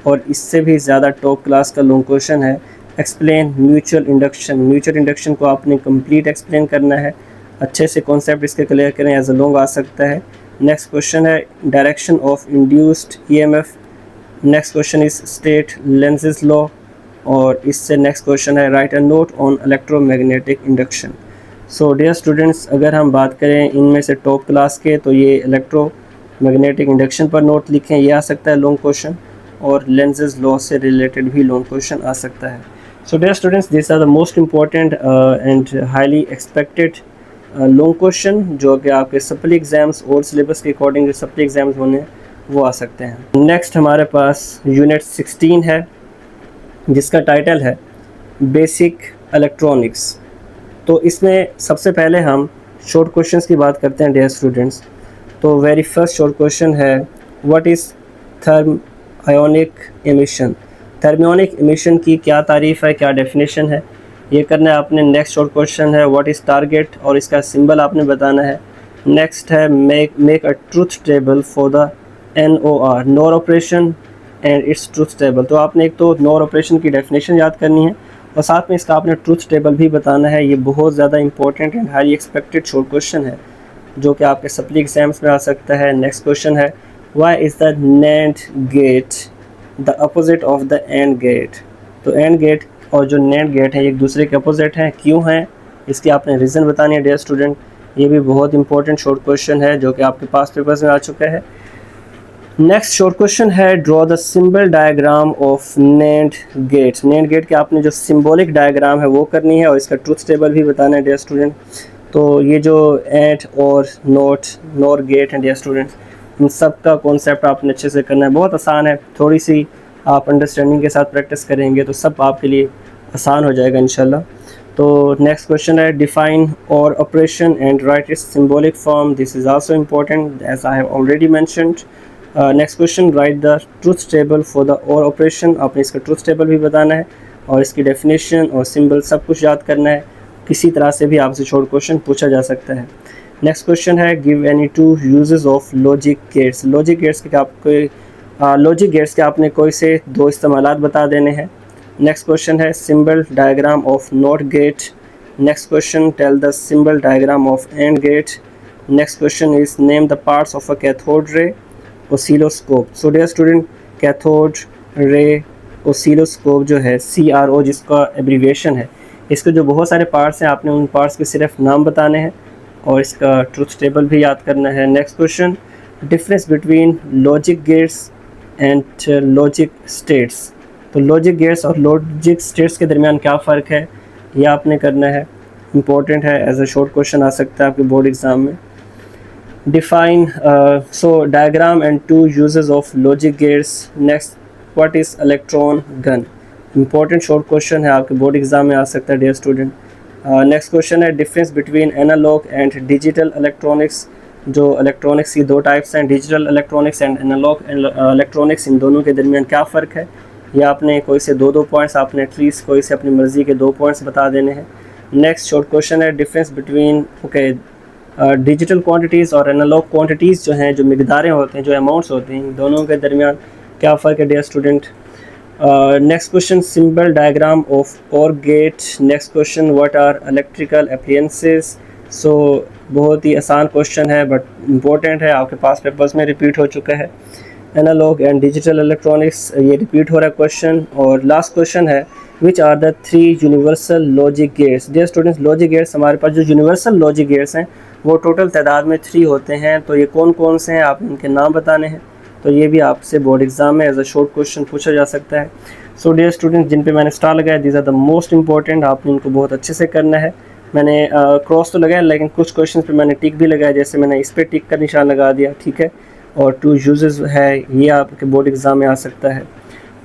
और इससे भी ज़्यादा टॉप क्लास का लॉन्ग क्वेश्चन है, explain mutual induction. Mutual induction को आपने कंप्लीट एक्सप्लेन करना है, अच्छे से कॉन्सेप्ट इसके क्लियर करें, एज अ लॉन्ग आ सकता है। नेक्स्ट क्वेश्चन है, direction of induced EMF. Next question is state Lenz's law. और इससे नेक्स्ट क्वेश्चन है write a note on electromagnetic induction. So dear students, अगर हम बात करें इनमें से टॉप क्लास के, तो ये इलेक्ट्रोमैग्नेटिक इंडक्शन पर नोट लिखें, ये आ सकता है लॉन्ग क्वेश्चन, और लेंजेज लॉ से रिलेटेड भी लॉन्ग क्वेश्चन आ सकता है। So dear students, this are the most important and highly expected long question जो कि आपके सप्ली एग्ज़ाम्स और सिलेबस के अकॉर्डिंग जो सप्ली एग्ज़ाम्स होने वो आ सकते हैं। नेक्स्ट हमारे पास यूनिट 16 है जिसका टाइटल है बेसिक इलेक्ट्रॉनिक्स। तो इसमें सबसे पहले हम शॉर्ट क्वेश्चंस की बात करते हैं डियर स्टूडेंट्स। तो वेरी फर्स्ट शॉर्ट क्वेश्चन है what is thermionic emission. Thermionic emission की क्या तारीफ़ है, क्या डेफिनेशन है, ये करना है आपने। नेक्स्ट शॉर्ट क्वेश्चन है व्हाट इज़ टारगेट और इसका सिंबल आपने बताना है। नेक्स्ट है make a truth table for the NOR NOR operation and its truth table. तो आपने एक तो नोर ऑपरेशन की डेफिनेशन याद करनी है और साथ में इसका आपने ट्रूथ टेबल भी बताना है। ये बहुत ज़्यादा important and highly expected short question है जो कि आपके सप्ली एग्जाम्स में आ सकता है। नेक्स्ट क्वेश्चन है why is the NAND gate the opposite of the AND gate. तो AND गेट और जो NAND गेट है एक दूसरे के अपोजिट हैं, क्यों हैं, इसकी आपने रीज़न बतानी है डियर स्टूडेंट। ये भी बहुत इंपॉर्टेंट शॉर्ट क्वेश्चन है जो कि आपके पास पेपर्स में आ चुका है। नेक्स्ट शॉर्ट क्वेश्चन है draw the symbol diagram of NAND gate. NAND gate के आपने जो सिंबॉलिक डायग्राम है वो करनी है और इसका ट्रूथ टेबल भी बताना है डियर स्टूडेंट। तो ये जो एंड और नोट नोर गेट हैं डियर स्टूडेंट्स, इन सब का कॉन्सेप्ट आपने अच्छे से करना है। बहुत आसान है, थोड़ी सी आप अंडरस्टैंडिंग के साथ प्रैक्टिस करेंगे तो सब आपके लिए आसान हो जाएगा इंशाल्लाह। तो नेक्स्ट क्वेश्चन है define OR operation and write its symbolic form. This is also important as I have already mentioned. Next question write the truth table for the OR operation. आपने इसका ट्रूथ टेबल भी बताना है और इसकी डेफिनेशन और सिंबल सब कुछ याद करना है। किसी तरह से भी आपसे शॉर्ट क्वेश्चन पूछा जा सकता है। नेक्स्ट क्वेश्चन है give any two uses of logic gates. Logic gates के लॉजिक गेट्स के आपने कोई से दो इस्तेमालात बता देने हैं। नेक्स्ट क्वेश्चन है symbol diagram of NOT gate. Next question tell the symbol diagram of AND gate. Next question is name the parts of a cathode ray oscilloscope. So dear student, cathode ray oscilloscope जो है CRO जिसका एब्रीविएशन है, इसके जो बहुत सारे पार्ट्स हैं आपने उन पार्ट्स के सिर्फ नाम बताने हैं और इसका ट्रूथ टेबल भी याद करना है। Next question difference between logic gates and logic states. तो लॉजिक गेट्स और लॉजिक स्टेट्स के दरमियान क्या फ़र्क है ये आपने करना है, इंपॉर्टेंट है, एज अ शॉर्ट क्वेश्चन आ सकता है आपके बोर्ड एग्ज़ाम में। Define diagram and two uses of logic gates. Next what is electron gun. Important short question है, आपके बोर्ड एग्जाम में आ सकता है डियर स्टूडेंट। नेक्स्ट क्वेश्चन है difference between analog and digital electronics. जो इलेक्ट्रॉनिक्स की दो टाइप्स हैं, digital electronics and analog electronics, इन दोनों के दरमियान क्या फ़र्क है, या आपने कोई से दो पॉइंट्स, आपने एटलीस्ट कोई से अपनी मर्ज़ी के 2 पॉइंट्स बता देने हैं। नेक्स्ट शॉर्ट क्वेश्चन है डिफरेंस बिटवीन डिजिटल क्वांटिटीज़ और एनालॉग क्वांटिटीज़ जो हैं, जो मिकदारें होते हैं, जो अमाउंट्स होते हैं, इन दोनों के दरमियान क्या फ़र्क है dear student. Next question symbol diagram of OR gate. Next question what are electrical appliances. So बहुत ही आसान क्वेश्चन है बट इम्पोर्टेंट है, आपके पास पेपर्स में रिपीट हो चुका है। एनालॉग एंड डिजिटल इलेक्ट्रॉनिक्स, ये रिपीट हो रहा है क्वेश्चन। और लास्ट क्वेश्चन है which are the 3 universal logic gates. Dear students, logic gates हमारे पास जो यूनिवर्सल लॉजिक गेट्स हैं वो टोटल तादाद में 3 होते हैं। तो ये कौन कौन से हैं, आप इनके नाम बताने हैं। तो ये भी आपसे बोर्ड एग्जाम में एज अ शॉर्ट क्वेश्चन पूछा जा सकता है। सो डियर स्टूडेंट्स, जिन पे मैंने स्टार लगाया these are the most important, आपने इनको बहुत अच्छे से करना है। मैंने क्रॉस तो लगाया लेकिन कुछ क्वेश्चन पे मैंने टिक भी लगाया, जैसे मैंने इस पर टिक का निशान लगा दिया, ठीक है। और 2 यूजेस है, ये आपके बोर्ड एग्ज़ाम में आ सकता है।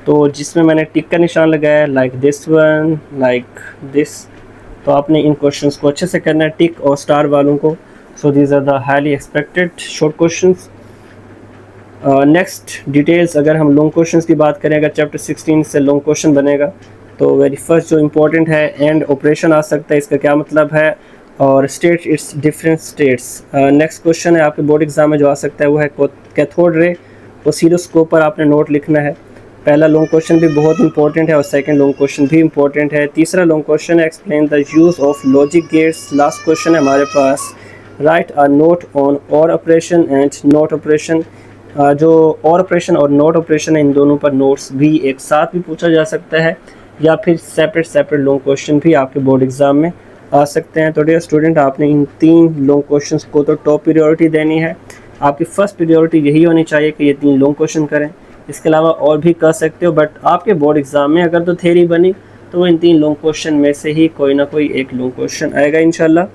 तो जिसमें मैंने टिक का निशान लगाया like this one, like this, तो आपने इन क्वेश्चंस को अच्छे से करना है, टिक और स्टार वालों को। So these are the highly expected short questions. Next details, अगर हम लॉन्ग क्वेश्चंस की बात करें, अगर चैप्टर 16 से लॉन्ग क्वेश्चन बनेगा तो वेरी फर्स्ट जो इम्पोर्टेंट है एंड ऑपरेशन आ सकता है, इसका क्या मतलब है, और state it's different states. Next question है आपके बोर्ड एग्जाम में जो आ सकता है वो है कैथोड रे ऑसिलोस्कोप पर आपने नोट लिखना है। पहला लॉन्ग क्वेश्चन भी बहुत इंपॉर्टेंट है और सेकंड लॉन्ग क्वेश्चन भी इंपॉर्टेंट है। तीसरा लॉन्ग क्वेश्चन है explain the use of logic gets. Last question है हमारे पास राइट अ नोट ऑन और ऑपरेशन एंड नोट ऑपरेशन। जो और ऑपरेशन और नोट ऑपरेशन है, इन दोनों पर नोट्स भी एक साथ भी पूछा जा सकता है, या फिर सेपरेट लॉन्ग क्वेश्चन भी आपके बोर्ड एग्ज़ाम में आ सकते हैं। तो डियर स्टूडेंट, आपने इन 3 लॉन्ग क्वेश्चंस को तो टॉप प्रायोरिटी देनी है। आपकी फ़र्स्ट प्रायोरिटी यही होनी चाहिए कि ये 3 लॉन्ग क्वेश्चन करें। इसके अलावा और भी कर सकते हो, बट आपके बोर्ड एग्ज़ाम में अगर तो थ्योरी बनी तो इन 3 लॉन्ग क्वेश्चन में से ही कोई ना कोई एक लॉन्ग क्वेश्चन आएगा इंशाल्लाह।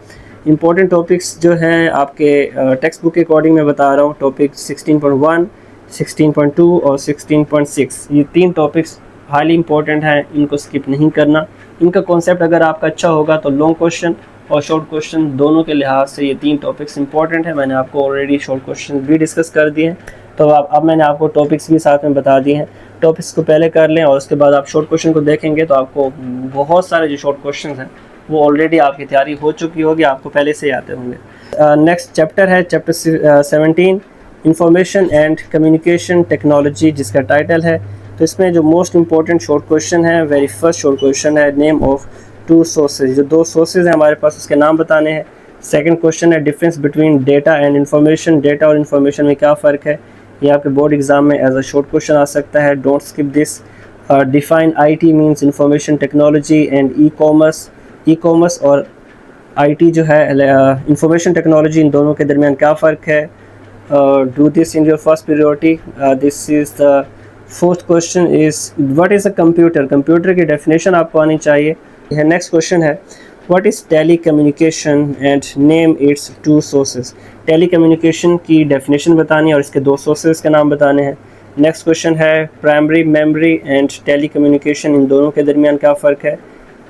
इंपॉर्टेंट टॉपिक्स जो हैं आपके टेक्स्ट बुक के अकॉर्डिंग मैं बता रहा हूँ। टॉपिक 16.1, 16.2 और 16.6, ये 3 टॉपिक्स हाईली इंपॉर्टेंट हैं, इनको स्किप नहीं करना। इनका कॉन्सेप्ट अगर आपका अच्छा होगा तो लॉन्ग क्वेश्चन और शॉर्ट क्वेश्चन दोनों के लिहाज से ये 3 टॉपिक्स इंपॉर्टेंट हैं। मैंने आपको ऑलरेडी शॉर्ट क्वेश्चन भी डिस्कस कर दिए हैं, तो अब मैंने आपको टॉपिक्स भी साथ में बता दिए हैं। टॉपिक्स को पहले कर लें और उसके बाद आप शॉर्ट क्वेश्चन को देखेंगे तो आपको बहुत सारे जो शॉर्ट क्वेश्चन हैं वो ऑलरेडी आपकी तैयारी हो चुकी होगी, आपको पहले से आते होंगे। नेक्स्ट चैप्टर है chapter 17, information and communication technology, जिसका टाइटल है। तो इसमें जो मोस्ट इंपॉर्टेंट शॉर्ट क्वेश्चन है, वेरी फर्स्ट शॉर्ट क्वेश्चन है नेम ऑफ 2 सोर्सेज। जो 2 सोर्सेज हैं हमारे पास, उसके नाम बताने हैं। सेकंड क्वेश्चन है difference between data and information, data और इन्फॉर्मेशन में क्या फ़र्क है। ये आपके बोर्ड एग्जाम में एज अ शॉर्ट क्वेश्चन आ सकता है, don't skip this. Define IT means information technology and e commerce और IT जो है इंफॉर्मेशन टेक्नोलॉजी, इन दोनों के दरमियान क्या फ़र्क है। Do this in your first priority. This is the fourth question is what is a computer, computer की डेफिनेशन आपको आनी चाहिए। नेक्स्ट क्वेश्चन है what is telecommunication and name its 2 sources. Telecommunication की डेफिनेशन बतानी है और इसके 2 सोर्सेज के नाम बताने हैं। नेक्स्ट क्वेश्चन है primary memory and telecommunication, इन दोनों के दरमियान क्या फ़र्क है।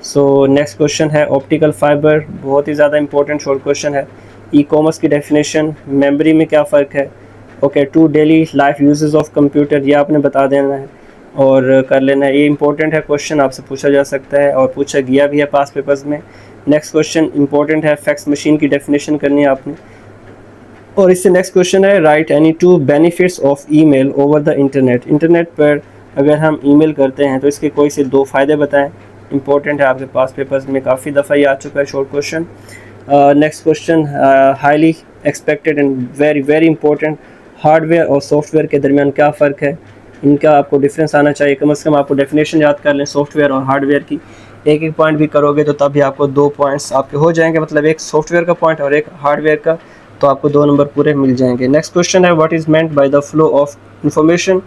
सो नेक्स्ट क्वेश्चन है ऑप्टिकल फाइबर, बहुत ही ज़्यादा इंपॉर्टेंट शॉर्ट क्वेश्चन है। ई कॉमर्स की डेफिनेशन, मेमोरी में क्या फ़र्क है। Okay, 2 daily life uses of computer, ये आपने बता देना है और कर लेना है। ये इंपॉर्टेंट है, क्वेश्चन आपसे पूछा जा सकता है और पूछा गया भी है पास पेपर्स में। नेक्स्ट क्वेश्चन इंपॉर्टेंट है, फैक्स मशीन की डेफिनेशन करनी है आपने। और इससे नेक्स्ट क्वेश्चन है write any 2 benefits of email over the internet. Internet पर अगर हम ईमेल करते हैं तो इसके कोई से 2 फ़ायदे बताएं। इंपॉर्टेंट है, आपके पास पेपर्स में काफ़ी दफ़ा ये आ चुका है short question. Next question highly expected and very important, hardware और सॉफ्टवेयर के दरमियान क्या फ़र्क है, इनका आपको डिफरेंस आना चाहिए। कम से कम आपको डेफिनेशन याद कर लें सॉफ्टवेयर और हार्डवेयर की। एक पॉइंट भी करोगे तो तब भी आपको 2 पॉइंट्स आपके हो जाएंगे, मतलब एक सॉफ्टवेयर का पॉइंट और एक हार्डवेयर का, तो आपको 2 नंबर पूरे मिल जाएंगे। नेक्स्ट क्वेश्चन है what is meant by the flow of information.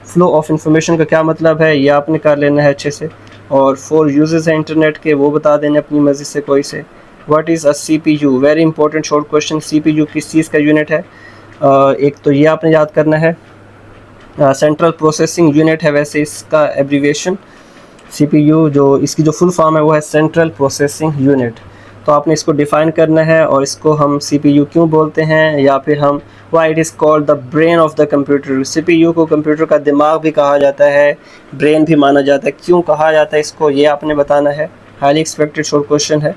Flow of information का क्या मतलब है, ये आपने कर लेना है अच्छे से। और 4 यूजेस हैं इंटरनेट के, वो बता देने अपनी मर्ज़ी से कोई से। What is a CPU, very important short question. CPU किस चीज़ का यूनिट है। एक तो ये आपने याद करना है, सेंट्रल प्रोसेसिंग यूनिट है वैसे इसका एब्रीविएशन। CPU जो इसकी जो फुल फॉर्म है वो है सेंट्रल प्रोसेसिंग यूनिट। तो आपने इसको डिफ़ाइन करना है और इसको हम CPU क्यों बोलते हैं, या फिर हम why it is called the brain of the computer. CPU को कंप्यूटर का दिमाग भी कहा जाता है, ब्रेन भी माना जाता है। क्यों कहा जाता है इसको, ये आपने बताना है। हाईली एक्सपेक्टेड शॉर्ट क्वेश्चन है।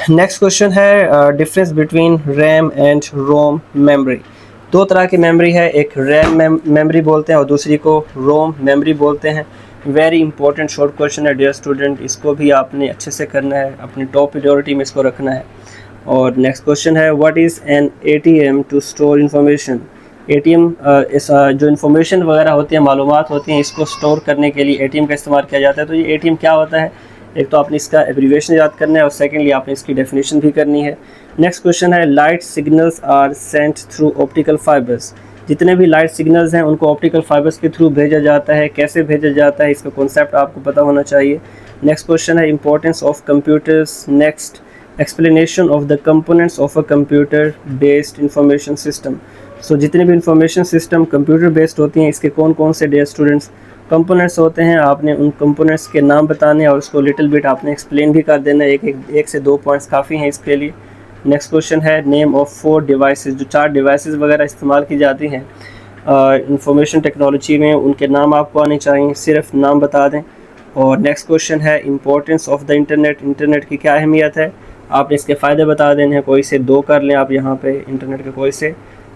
नेक्स्ट क्वेश्चन है difference between RAM and ROM memory. 2 तरह की मेमोरी है, एक रैम मेमोरी बोलते हैं और दूसरी को रोम मेमोरी बोलते हैं। वेरी इंपॉर्टेंट शॉर्ट क्वेश्चन है डियर स्टूडेंट, इसको भी आपने अच्छे से करना है, अपनी टॉप प्रायोरिटी में इसको रखना है। और नेक्स्ट क्वेश्चन है what is an ATM to store information. ATM जो इन्फॉर्मेशन वगैरह होती है, मालूमात होती हैं, इसको स्टोर करने के लिए ATM का इस्तेमाल किया जाता है। तो ये ATM क्या होता है, एक तो आपने इसका एब्रीविएशन याद करना है और सेकेंडली आपने इसकी डेफिनेशन भी करनी है। नेक्स्ट क्वेश्चन है light signals are sent through optical fibres. जितने भी लाइट सिग्नल्स हैं उनको ऑप्टिकल फाइबर्स के थ्रू भेजा जाता है। कैसे भेजा जाता है, इसका कॉन्सेप्ट आपको पता होना चाहिए। नेक्स्ट क्वेश्चन है importance of computers. Next explanation of the components of a computer based information system. So जितने भी इंफॉर्मेशन सिस्टम कंप्यूटर बेस्ड होती हैं, इसके कौन कौन से डियर स्टूडेंट्स कंपोनेंट्स होते हैं, आपने उन कंपोनेंट्स के नाम बताने और उसको लिटिल बिट आपने एक्सप्लेन भी कर देना। एक से 2 पॉइंट्स काफ़ी हैं इसके लिए। नेक्स्ट क्वेश्चन है नेम ऑफ 4 डिवाइसेस। जो 4 डिवाइसेस वगैरह इस्तेमाल की जाती हैं इंफॉर्मेशन टेक्नोलॉजी में, उनके नाम आपको आने चाहिए, सिर्फ नाम बता दें। और नेक्स्ट क्वेश्चन है importance of the internet. Internet की क्या अहमियत है, आपने इसके फ़ायदे बता देने हैं। कोई से 2 कर लें आप यहाँ पे, इंटरनेट के कोई से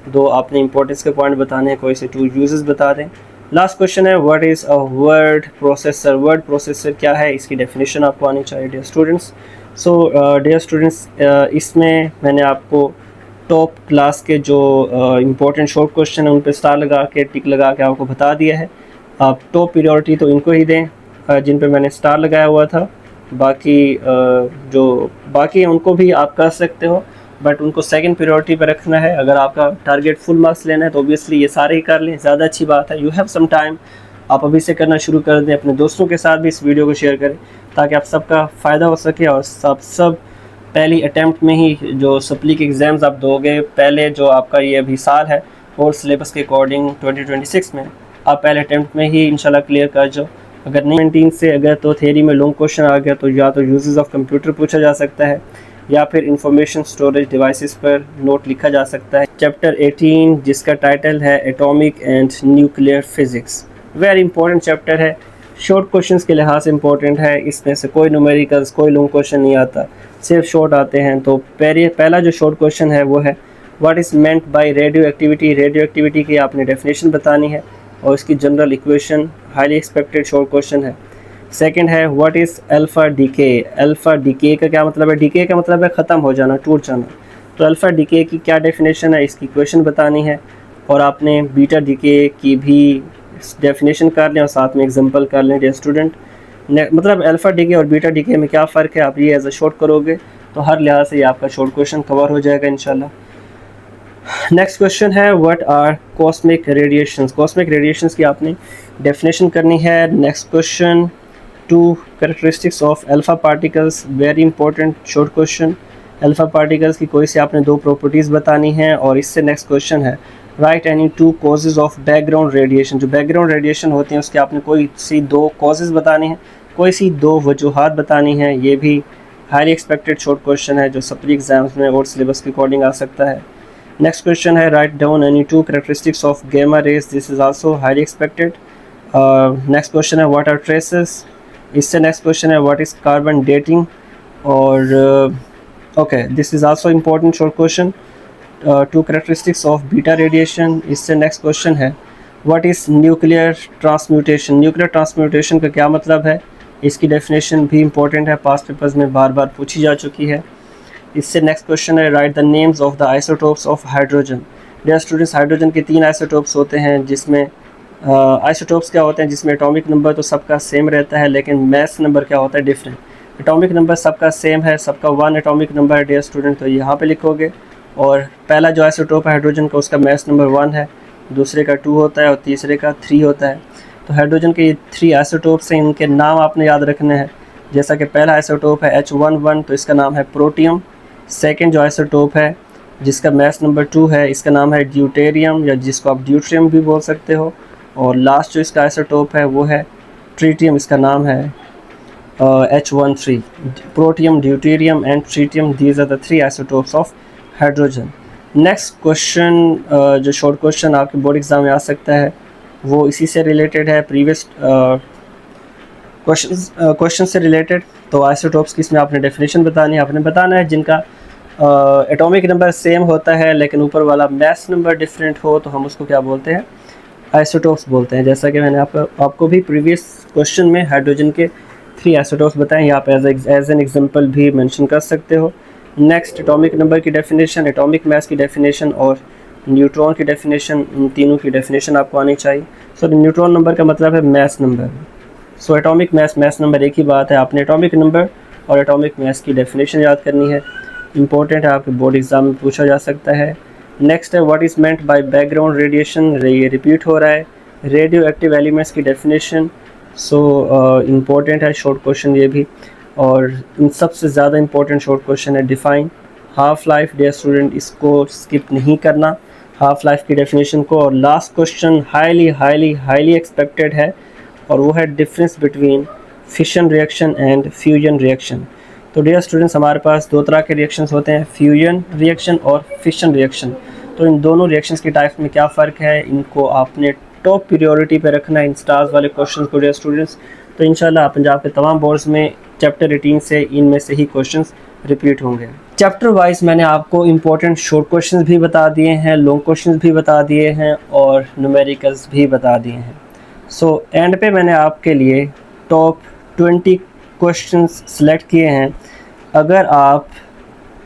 2 आपने इंपॉर्टेंस के पॉइंट बताने हैं, कोई से 2 यूजेस बता दें। लास्ट क्वेश्चन है what is a word processor. Word processor क्या है, इसकी डेफिनेशन आपको आनी चाहिए dear students. So dear students, इसमें मैंने आपको टॉप क्लास के जो इंपॉर्टेंट शॉर्ट क्वेश्चन है उन पर स्टार लगा के टिक लगा के आपको बता दिया है। आप टॉप प्रायोरिटी तो इनको ही दें, जिन पे मैंने स्टार लगाया हुआ था। बाकी जो बाकी हैं उनको भी आप कर सकते हो, बट उनको सेकंड प्रायोरिटी पे रखना है। अगर आपका टारगेट फुल मार्क्स लेना है तो ऑब्वियसली ये सारे ही कर लें, ज़्यादा अच्छी बात है। यू हैव सम टाइम, आप अभी से करना शुरू कर दें। अपने दोस्तों के साथ भी इस वीडियो को शेयर करें ताकि आप सबका फ़ायदा हो सके और सब पहली अटैम्प्ट में ही जो सप्ली के एग्ज़ाम्स आप दोगे, पहले जो आपका ये अभी साल है और सिलेबस के अकॉर्डिंग 2026 में, आप पहले अटैम्प्ट में ही इंशाल्लाह क्लियर कर जाओ। अगर नहीं 19 से अगर तो थियरी में लॉन्ग क्वेश्चन आ गया तो या तो यूजेस ऑफ कंप्यूटर पूछा जा सकता है या फिर इंफॉर्मेशन स्टोरेज डिवाइसेस पर नोट लिखा जा सकता है। चैप्टर 18 जिसका टाइटल है atomic and nuclear physics, very important chapter है, शॉर्ट क्वेश्चंस के लिहाज से इंपॉर्टेंट है। इसमें से कोई न्यूमेरिकल्स, कोई लॉन्ग क्वेश्चन नहीं आता, सिर्फ शॉर्ट आते हैं। तो पहला जो शॉर्ट क्वेश्चन है वो है what is meant by radioactivity. Radioactivity की आपने डेफिनेशन बतानी है और इसकी general equation, highly expected short question है। सेकंड है what is alpha decay. Alpha decay का क्या मतलब है? डीके का मतलब है ख़त्म हो जाना, टूट जाना। तो अल्फ़ा डीके की क्या डेफिनेशन है, इसकी इक्वेशन बतानी है। और आपने बीटा डीके की भी डेफिनेशन कर लें और साथ में एग्जांपल कर लें डियर स्टूडेंट। मतलब अल्फ़ा डीके और बीटा डीके में क्या फ़र्क है, आप ये एज अ शॉर्ट करोगे तो हर लिहाज से ये आपका शॉर्ट क्वेश्चन कवर हो जाएगा इंशाल्लाह। नेक्स्ट क्वेश्चन है what are cosmic radiations. Cosmic radiations की आपने डेफिनेशन करनी है। Next question, two characteristics of alpha particles, very important short question. Alpha particles की कोई सी आपने दो प्रॉपर्टीज़ बतानी है। और इससे नेक्स्ट क्वेश्चन है write any to causes of background radiation. जो बैकग्राउंड रेडिएशन होती हैं उसकी आपने कोई सी दो कॉजेज़ बतानी है, कोई सी दो वजूहात बतानी है। ये भी हाईली एक्सपेक्टेड शॉर्ट क्वेश्चन है जो सप्ली एग्जाम्स में और सिलेबस के अकॉर्डिंग आ सकता है। नेक्स्ट क्वेश्चन है write down any two characteristics of gamma rays, this is also highly expected. Next question है व्हाट आर ट्रेसेस। इससे नेक्स्ट क्वेश्चन है व्हाट इज़ कार्बन डेटिंग। और okay, this is also important short question. Two characteristics of beta radiation. इससे नेक्स्ट क्वेश्चन है what is nuclear transmutation. Nuclear transmutation का क्या मतलब है, इसकी डेफिनेशन भी इंपॉर्टेंट है, पास्ट पेपर्स में बार बार पूछी जा चुकी है। इससे नेक्स्ट क्वेश्चन है write the names of the isotopes of hydrogen. Dear students, hydrogen के 3 आइसोटोप्स होते हैं जिसमें आइसोटोप्स क्या होते हैं जिसमें एटॉमिक नंबर तो सबका सेम रहता है लेकिन मैस नंबर क्या होता है, डिफरेंट। एटॉमिक नंबर सबका सेम है, सबका 1 एटॉमिक नंबर है डियर स्टूडेंट, तो यहाँ पे लिखोगे। और पहला जो आइसोटोप है हाइड्रोजन का उसका मैस नंबर 1 है, दूसरे का 2 होता है और तीसरे का 3 होता है। तो हाइड्रोजन के ये 3 आइसोटोप्स हैं, इनके नाम आपने याद रखने हैं। जैसा कि पहला आइसोटोप है H11 तो इसका नाम है प्रोटियम। सेकंड जो आइसोटोप है जिसका मैस नंबर 2 है इसका नाम है ड्यूटेरियम या जिसको आप ड्यूट्रियम भी बोल सकते हो। और लास्ट जो इसका आइसोटोप है वो है ट्रीटियम, इसका नाम है H13। Protium, deuterium and tritium, these are the 3 isotopes of hydrogen. Next question जो शॉर्ट क्वेश्चन आपके बोर्ड एग्ज़ाम में आ सकता है वो इसी से रिलेटेड है, प्रीवियस क्वेश्चन से रिलेटेड। तो आइसोटोप्स की इसमें आपने डेफिनेशन बतानी है, आपने बताना है जिनका एटॉमिक नंबर सेम होता है लेकिन ऊपर वाला मैस नंबर डिफरेंट हो तो हम उसको क्या बोलते हैं, आइसोटोप्स बोलते हैं। जैसा कि मैंने आपको भी प्रीवियस क्वेश्चन में हाइड्रोजन के 3 आइसोटोप्स बताएं, यहाँ पे एज एन एग्जांपल भी मेंशन कर सकते हो। नेक्स्ट एटॉमिक नंबर की डेफिनेशन, एटॉमिक मास की डेफिनेशन और न्यूट्रॉन की डेफिनेशन, इन तीनों की डेफिनेशन आपको आनी चाहिए। सो न्यूट्रॉन नंबर का मतलब है mass number. So atomic mass number एक ही बात है, आपने एटॉमिक नंबर और एटॉमिक मास की डेफिनेशन याद करनी है, इंपॉर्टेंट है, आपके बोर्ड एग्जाम में पूछा जा सकता है। नेक्स्ट है what is meant by background radiation, ये रिपीट हो रहा है। रेडियो एक्टिव एलिमेंट्स की डेफिनेशन, सो इम्पोर्टेंट है शॉर्ट क्वेश्चन ये भी। और इन सबसे ज़्यादा इंपॉर्टेंट शॉर्ट क्वेश्चन है define half life. Dear student, इसको स्किप नहीं करना हाफ लाइफ की डेफिनेशन को। और लास्ट क्वेश्चन हाईली एक्सपेक्टेड है और वो है difference between fission reaction and fusion reaction. तो डियर स्टूडेंट्स, हमारे पास 2 तरह के रिएक्शंस होते हैं, फ्यूजन रिएक्शन और फिशन रिएक्शन। तो इन दोनों रिएक्शंस के टाइप्स में क्या फ़र्क है, इनको आपने टॉप प्रायोरिटी पे रखना है इन स्टार्स वाले क्वेश्चंस को डियर स्टूडेंट्स। तो इंशाल्लाह पंजाब के तमाम बोर्ड्स में चैप्टर 18 से इनमें से ही क्वेश्चंस रिपीट होंगे। चैप्टर वाइज मैंने आपको इंपॉर्टेंट शॉर्ट क्वेश्चंस भी बता दिए हैं, लॉन्ग क्वेश्चंस भी बता दिए हैं और न्यूमेरिकल्स भी बता दिए हैं। सो एंड पे मैंने आपके लिए टॉप 20 क्वेश्चंस सेलेक्ट किए हैं। अगर आप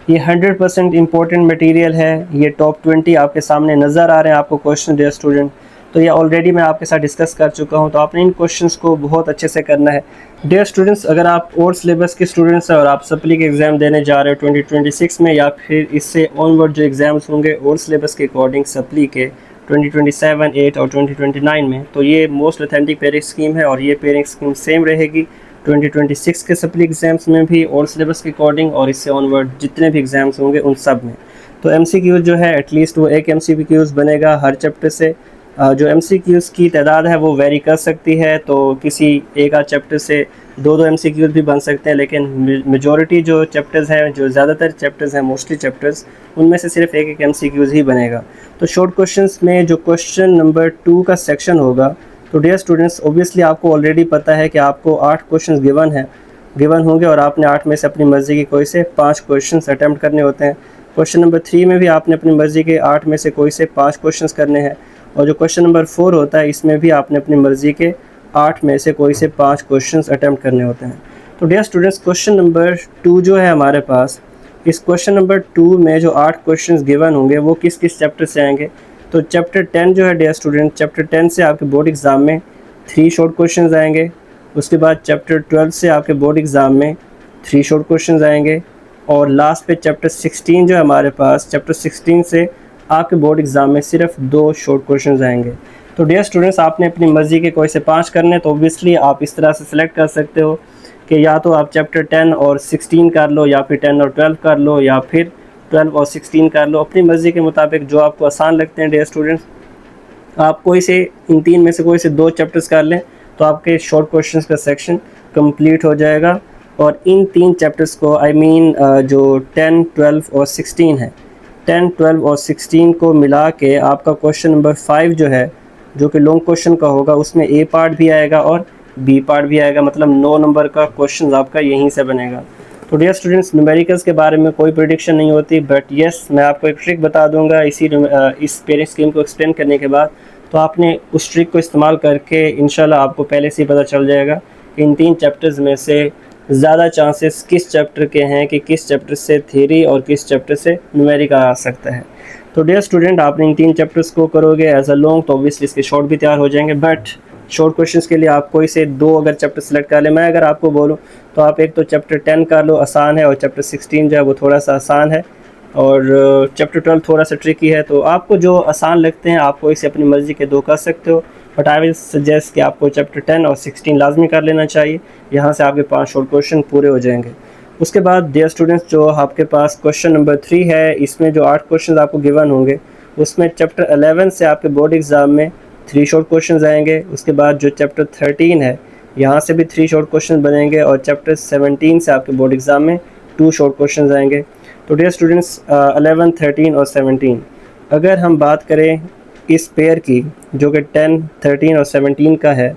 ये 100% इम्पोर्टेंट मटेरियल है, ये टॉप 20 आपके सामने नज़र आ रहे हैं आपको क्वेश्चन डियर स्टूडेंट, तो ये ऑलरेडी मैं आपके साथ डिस्कस कर चुका हूँ, तो आपने इन क्वेश्चंस को बहुत अच्छे से करना है। डियर स्टूडेंट्स, अगर आप ओल्ड सिलेबस के स्टूडेंट्स हैं और आप सप्ली के एग्ज़ाम देने जा रहे हो 2026 में, या फिर इससे ऑनवर्ड जो एग्ज़ाम्स होंगे ओल्ड सिलेबस के अकॉर्डिंग सप्ली के 2027, 8 और 2029 में, तो ये मोस्ट ऑथेंटिक पेयरिंग स्कीम है और ये पेयरिंग स्कीम सेम रहेगी 2026 के सप्ली एग्ज़ाम्स में भी ओल्ड सिलेबस के अकॉर्डिंग, और इससे ऑनवर्ड जितने भी एग्ज़ाम्स होंगे उन सब में। तो MCQ जो है एटलीस्ट वो एक MCQ बनेगा हर चैप्टर से। जो MCQs की तादाद है वो वेरी कर सकती है, तो किसी एक आध चैप्टर से दो MCQs भी बन सकते हैं, लेकिन मेजॉरिटी जो चैप्टर्स हैं, जो ज़्यादातर चैप्टर्स हैं, मोस्टली चैप्टर्स, उनमें से सिर्फ एक MCQs ही बनेगा। तो शॉर्ट क्वेश्चंस में जो क्वेश्चन नंबर 2 का सेक्शन होगा, तो डियर स्टूडेंट्स ऑब्वियसली आपको ऑलरेडी पता है कि आपको 8 क्वेश्चन गिवन होंगे और आपने 8 में से अपनी मर्ज़ी की कोई से 5 क्वेश्चन अटैम्प्ट करने होते हैं। क्वेश्चन नंबर 3 में भी आपने अपनी मर्ज़ी के 8 में से कोई से 5 क्वेश्चन करने हैं, और जो क्वेश्चन नंबर 4 होता है इसमें भी आपने अपनी मर्ज़ी के 8 में से कोई से 5 क्वेश्चन अटैम्प्ट करने होते हैं। तो डियर स्टूडेंट्स, क्वेश्चन नंबर 2 जो है हमारे पास, इस क्वेश्चन नंबर 2 में जो 8 क्वेश्चन गिवन होंगे वो किस किस चैप्टर से आएंगे। तो चैप्टर 10 जो है डियर स्टूडेंट, चैप्टर 10 से आपके बोर्ड एग्ज़ाम में 3 शॉर्ट क्वेश्चन आएंगे। उसके बाद चैप्टर 12 से आपके बोर्ड एग्ज़ाम में 3 शॉर्ट क्वेश्चन आएंगे, और लास्ट पे चैप्टर 16 जो है हमारे पास, चैप्टर 16 से आपके बोर्ड एग्ज़ाम में सिर्फ 2 शॉर्ट क्वेश्चन आएंगे। तो डियर स्टूडेंट्स, आपने अपनी मर्ज़ी के कोई से 5 करने, तो ऑब्वियसली आप इस तरह से सिलेक्ट कर सकते हो कि या तो आप चैप्टर 10 और 16 कर लो, या फिर 10 और 12 कर लो, या फिर 12 और 16 कर लो, अपनी मर्ज़ी के मुताबिक जो आपको आसान लगते हैं। डियर स्टूडेंट्स, आप कोई से इन 3 में से कोई से 2 चैप्टर्स कर लें तो आपके शॉर्ट क्वेश्चंस का सेक्शन कंप्लीट हो जाएगा। और इन 3 चैप्टर्स को जो 10, 12 और 16 है, 10, 12 और 16 को मिला के आपका क्वेश्चन नंबर 5 जो है, जो कि लॉन्ग क्वेश्चन का होगा, उसमें A पार्ट भी आएगा और B पार्ट भी आएगा, मतलब 9 नंबर का क्वेश्चन आपका यहीं से बनेगा। तो डियर स्टूडेंट्स, न्यूमेरिकल्स के बारे में कोई प्रेडिक्शन नहीं होती, बट येस मैं आपको एक ट्रिक बता दूंगा इस पेयरिंग स्कीम को एक्सप्लेन करने के बाद। तो आपने उस ट्रिक को इस्तेमाल करके इंशाल्लाह आपको पहले से ही पता चल जाएगा इन 3 चैप्टर्स में से ज़्यादा चांसेस किस चैप्टर के हैं, कि किस चैप्टर से थ्योरी और किस चैप्टर से न्यूमेरिकल आ सकता है। तो डियर स्टूडेंट, आपने इन 3 चैप्टर्स को करोगे एज अ लॉन्ग, तो ऑब्वियसली इसके शॉर्ट भी तैयार हो जाएंगे, बट शॉर्ट क्वेश्चंस के लिए आप कोई से 2 अगर चैप्टर सेलेक्ट कर ले। मैं अगर आपको बोलूँ तो आप एक तो चैप्टर 10 कर लो, आसान है, और चैप्टर 16 जो है वो थोड़ा सा आसान है, और चैप्टर 12 थोड़ा सा ट्रिकी है। तो आपको जो आसान लगते हैं आपको इसे अपनी मर्ज़ी के 2 कर सकते हो, बट आई विल सजेस्ट कि आपको चैप्टर 10 और 16 लाजमी कर लेना चाहिए। यहाँ से आपके 5 शॉर्ट क्वेश्चन पूरे हो जाएंगे। उसके बाद डियर स्टूडेंट्स, जो आपके पास क्वेश्चन नंबर 3 है, इसमें जो 8 क्वेश्चन आपको गिवन होंगे, उसमें चैप्टर 11 से आपके बोर्ड एग्ज़ाम में 3 शॉर्ट क्वेश्चन आएंगे। उसके बाद जो चैप्टर 13 है, यहाँ से भी 3 शॉर्ट क्वेश्चन बनेंगे, और चैप्टर 17 से आपके बोर्ड एग्ज़ाम में 2 शॉर्ट क्वेश्चन आएंगे। तो डियर स्टूडेंट्स, 11, 13 और 17, अगर हम बात करें इस पेयर की जो कि 10, 13 और 17 का है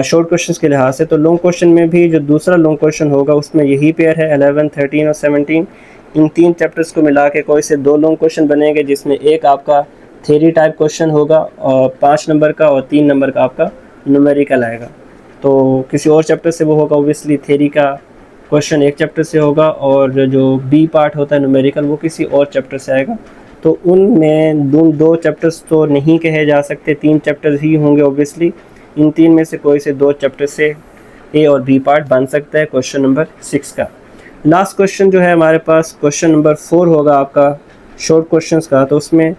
शॉर्ट क्वेश्चंस के लिहाज से, तो लॉन्ग क्वेश्चन में भी जो दूसरा लॉन्ग क्वेश्चन होगा उसमें यही पेयर है 11, 13 और 17। इन 3 चैप्टर्स को मिला के कोई से 2 लॉन्ग क्वेश्चन बनेंगे, जिसमें एक आपका थ्योरी टाइप क्वेश्चन होगा और 5 नंबर का, और 3 नंबर का आपका न्यूमेरिकल आएगा। तो किसी और चैप्टर से वो होगा, ओबियसली थ्योरी का क्वेश्चन एक चैप्टर से होगा, और जो B पार्ट होता है न्यूमेरिकल वो किसी और चैप्टर से आएगा। तो उनमें 2 चैप्टर्स तो नहीं कहे जा सकते, 3 चैप्टर्स ही होंगे ओबियसली। इन 3 में से कोई से 2 चैप्टर से A और B पार्ट बन सकता है क्वेश्चन नंबर 6 का। लास्ट क्वेश्चन जो है हमारे पास क्वेश्चन नंबर 4 होगा आपका शॉर्ट क्वेश्चंस का। तो उसमें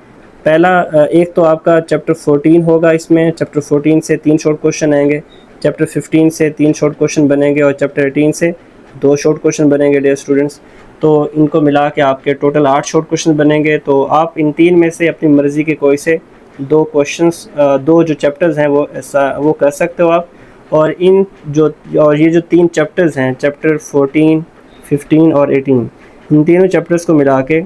पहला एक तो आपका चैप्टर 14 होगा, इसमें चैप्टर 14 से 3 शॉर्ट क्वेश्चन आएंगे, चैप्टर 15 से 3 शॉर्ट क्वेश्चन बनेंगे, और चैप्टर 18 से 2 शॉर्ट क्वेश्चन बनेंगे डियर स्टूडेंट्स। तो इनको मिला के आपके टोटल 8 शॉर्ट क्वेश्चन बनेंगे। तो आप इन 3 में से अपनी मर्ज़ी के कोई से 2 क्वेश्चंस, 2 जो चैप्टर्स हैं वो कर सकते हो आप। और ये जो 3 चैप्टर्स हैं, चैप्टर 14, 15 और 18, इन तीनों चैप्टर्स को मिला के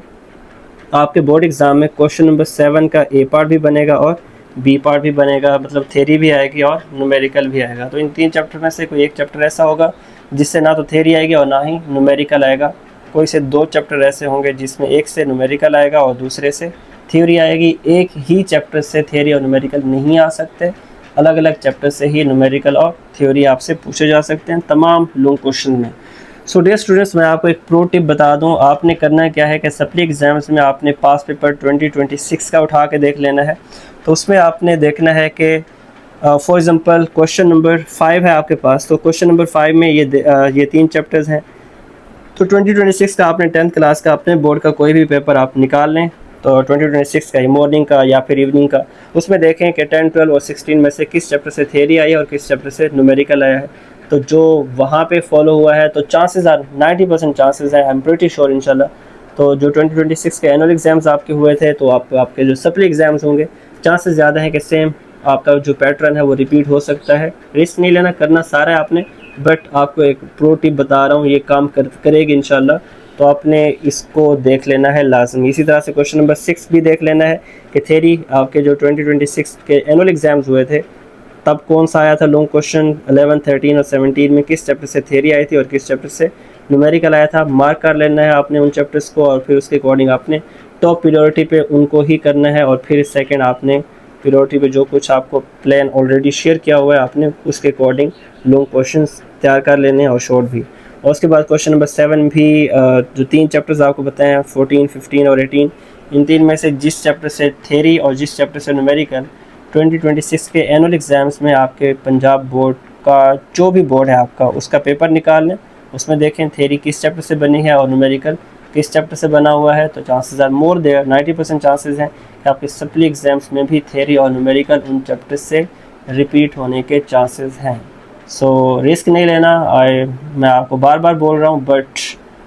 आपके बोर्ड एग्ज़ाम में क्वेश्चन नंबर 7 का A पार्ट भी बनेगा और B पार्ट भी बनेगा, मतलब थ्योरी भी आएगी और न्यूमेरिकल भी आएगा। तो इन 3 चैप्टर में से कोई एक चैप्टर ऐसा होगा जिससे ना तो थ्योरी आएगी और ना ही न्यूमेरिकल आएगा। कोई से 2 चैप्टर ऐसे होंगे जिसमें एक से न्यूमेरिकल आएगा और दूसरे से थ्योरी आएगी। एक ही चैप्टर से थ्योरी और न्यूमेरिकल नहीं आ सकते, अलग अलग चैप्टर से ही न्यूमेरिकल और थ्योरी आपसे पूछे जा सकते हैं तमाम लॉन्ग क्वेश्चन में। सो डियर स्टूडेंट्स, मैं आपको एक प्रो टिप बता दूं, आपने करना क्या है कि सप्ली एग्ज़ाम्स में आपने पास पेपर 2026 का उठा के देख लेना है। तो उसमें आपने देखना है कि फॉर एग्ज़ाम्पल क्वेश्चन नंबर 5 है आपके पास, तो क्वेश्चन नंबर 5 में ये 3 चैप्टर्स हैं। तो 2026 का आपने 10th क्लास का अपने बोर्ड का कोई भी पेपर आप निकाल लें, तो 2026 का मॉर्निंग का या फिर इवनिंग का, उसमें देखें कि 10, 12 और 16 में से किस चैप्टर से थ्योरी आई है और किस चैप्टर से न्यूमेरिकल आया है। तो जो वहाँ पे फॉलो हुआ है तो चांसेस आर 90% चांसेस है, आई एम प्रीटी श्योर इंशाल्लाह। तो जो 2026 के एनुअल एग्ज़ाम्स आपके हुए थे, तो आपके जो सप्ली एग्ज़ाम्स होंगे, चांसेस ज़्यादा है कि सेम आपका जो पैटर्न है वो रिपीट हो सकता है। रिस्क नहीं लेना, करना सारा है आपने, बट आपको एक प्रो टिप बता रहा हूँ, ये काम करेगी इंशाल्लाह। तो आपने इसको देख लेना है लाजमी। इसी तरह से क्वेश्चन नंबर 6 भी देख लेना है कि थ्योरी आपके जो 2026 के एनुअल एग्ज़ाम्स हुए थे तब कौन सा आया था लॉन्ग क्वेश्चन, 11, 13 और 17 में किस चैप्टर से थ्योरी आई थी और किस चैप्टर से न्यूमेरिकल आया था। मार्क कर लेना है आपने उन चैप्टर्स को, और फिर उसके अकॉर्डिंग आपने टॉप प्रायोरिटी पे उनको ही करना है, और फिर सेकंड आपने प्रायोरिटी पे जो कुछ आपको प्लान ऑलरेडी शेयर किया हुआ है आपने उसके अकॉर्डिंग लॉन्ग क्वेश्चंस तैयार कर लेने हैं और शॉर्ट भी। और उसके बाद क्वेश्चन नंबर 7 भी जो 3 चैप्टर्स आपको बताए हैं 14, 15 और 18, इन 3 में से जिस चैप्टर से थ्योरी और जिस चैप्टर से न्यूमेरिकल 2026 के एनुअल एग्ज़ाम्स में आपके पंजाब बोर्ड का जो भी बोर्ड है आपका उसका पेपर निकाल लें, उसमें देखें थ्योरी किस चैप्टर से बनी है और न्यूमेरिकल किस चैप्टर से बना हुआ है। तो chances are more there, 90% chances हैं कि आपके सप्ली एग्ज़ाम्स में भी थ्योरी और न्यूमेरिकल उन चैप्टर से रिपीट होने के चांसेस हैं। सो रिस्क नहीं लेना, मैं आपको बार बार बोल रहा हूँ, but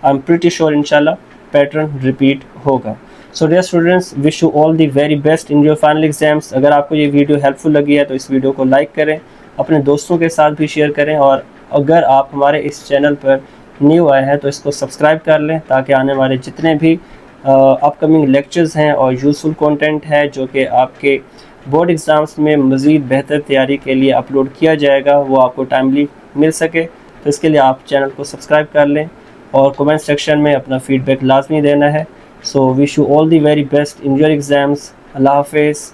I am pretty sure इंशाल्लाह पैटर्न रिपीट होगा। So dear students, wish you all the very best in your final exams. अगर आपको ये वीडियो हेल्पफुल लगी है तो इस वीडियो को लाइक करें, अपने दोस्तों के साथ भी शेयर करें, और अगर आप हमारे इस चैनल पर न्यू आए हैं तो इसको सब्सक्राइब कर लें ताकि आने वाले जितने भी अपकमिंग लेक्चर्स हैं और यूज़फुल कंटेंट है जो कि आपके बोर्ड एग्ज़ाम्स में मज़ीद बेहतर तैयारी के लिए अपलोड किया जाएगा वो आपको टाइमली मिल सके। तो इसके लिए आप चैनल को सब्सक्राइब कर लें और कमेंट सेक्शन में अपना फ़ीडबैक लाजमी देना है। So wish you all the very best in your exams. अल्लाह हाफ़िज़।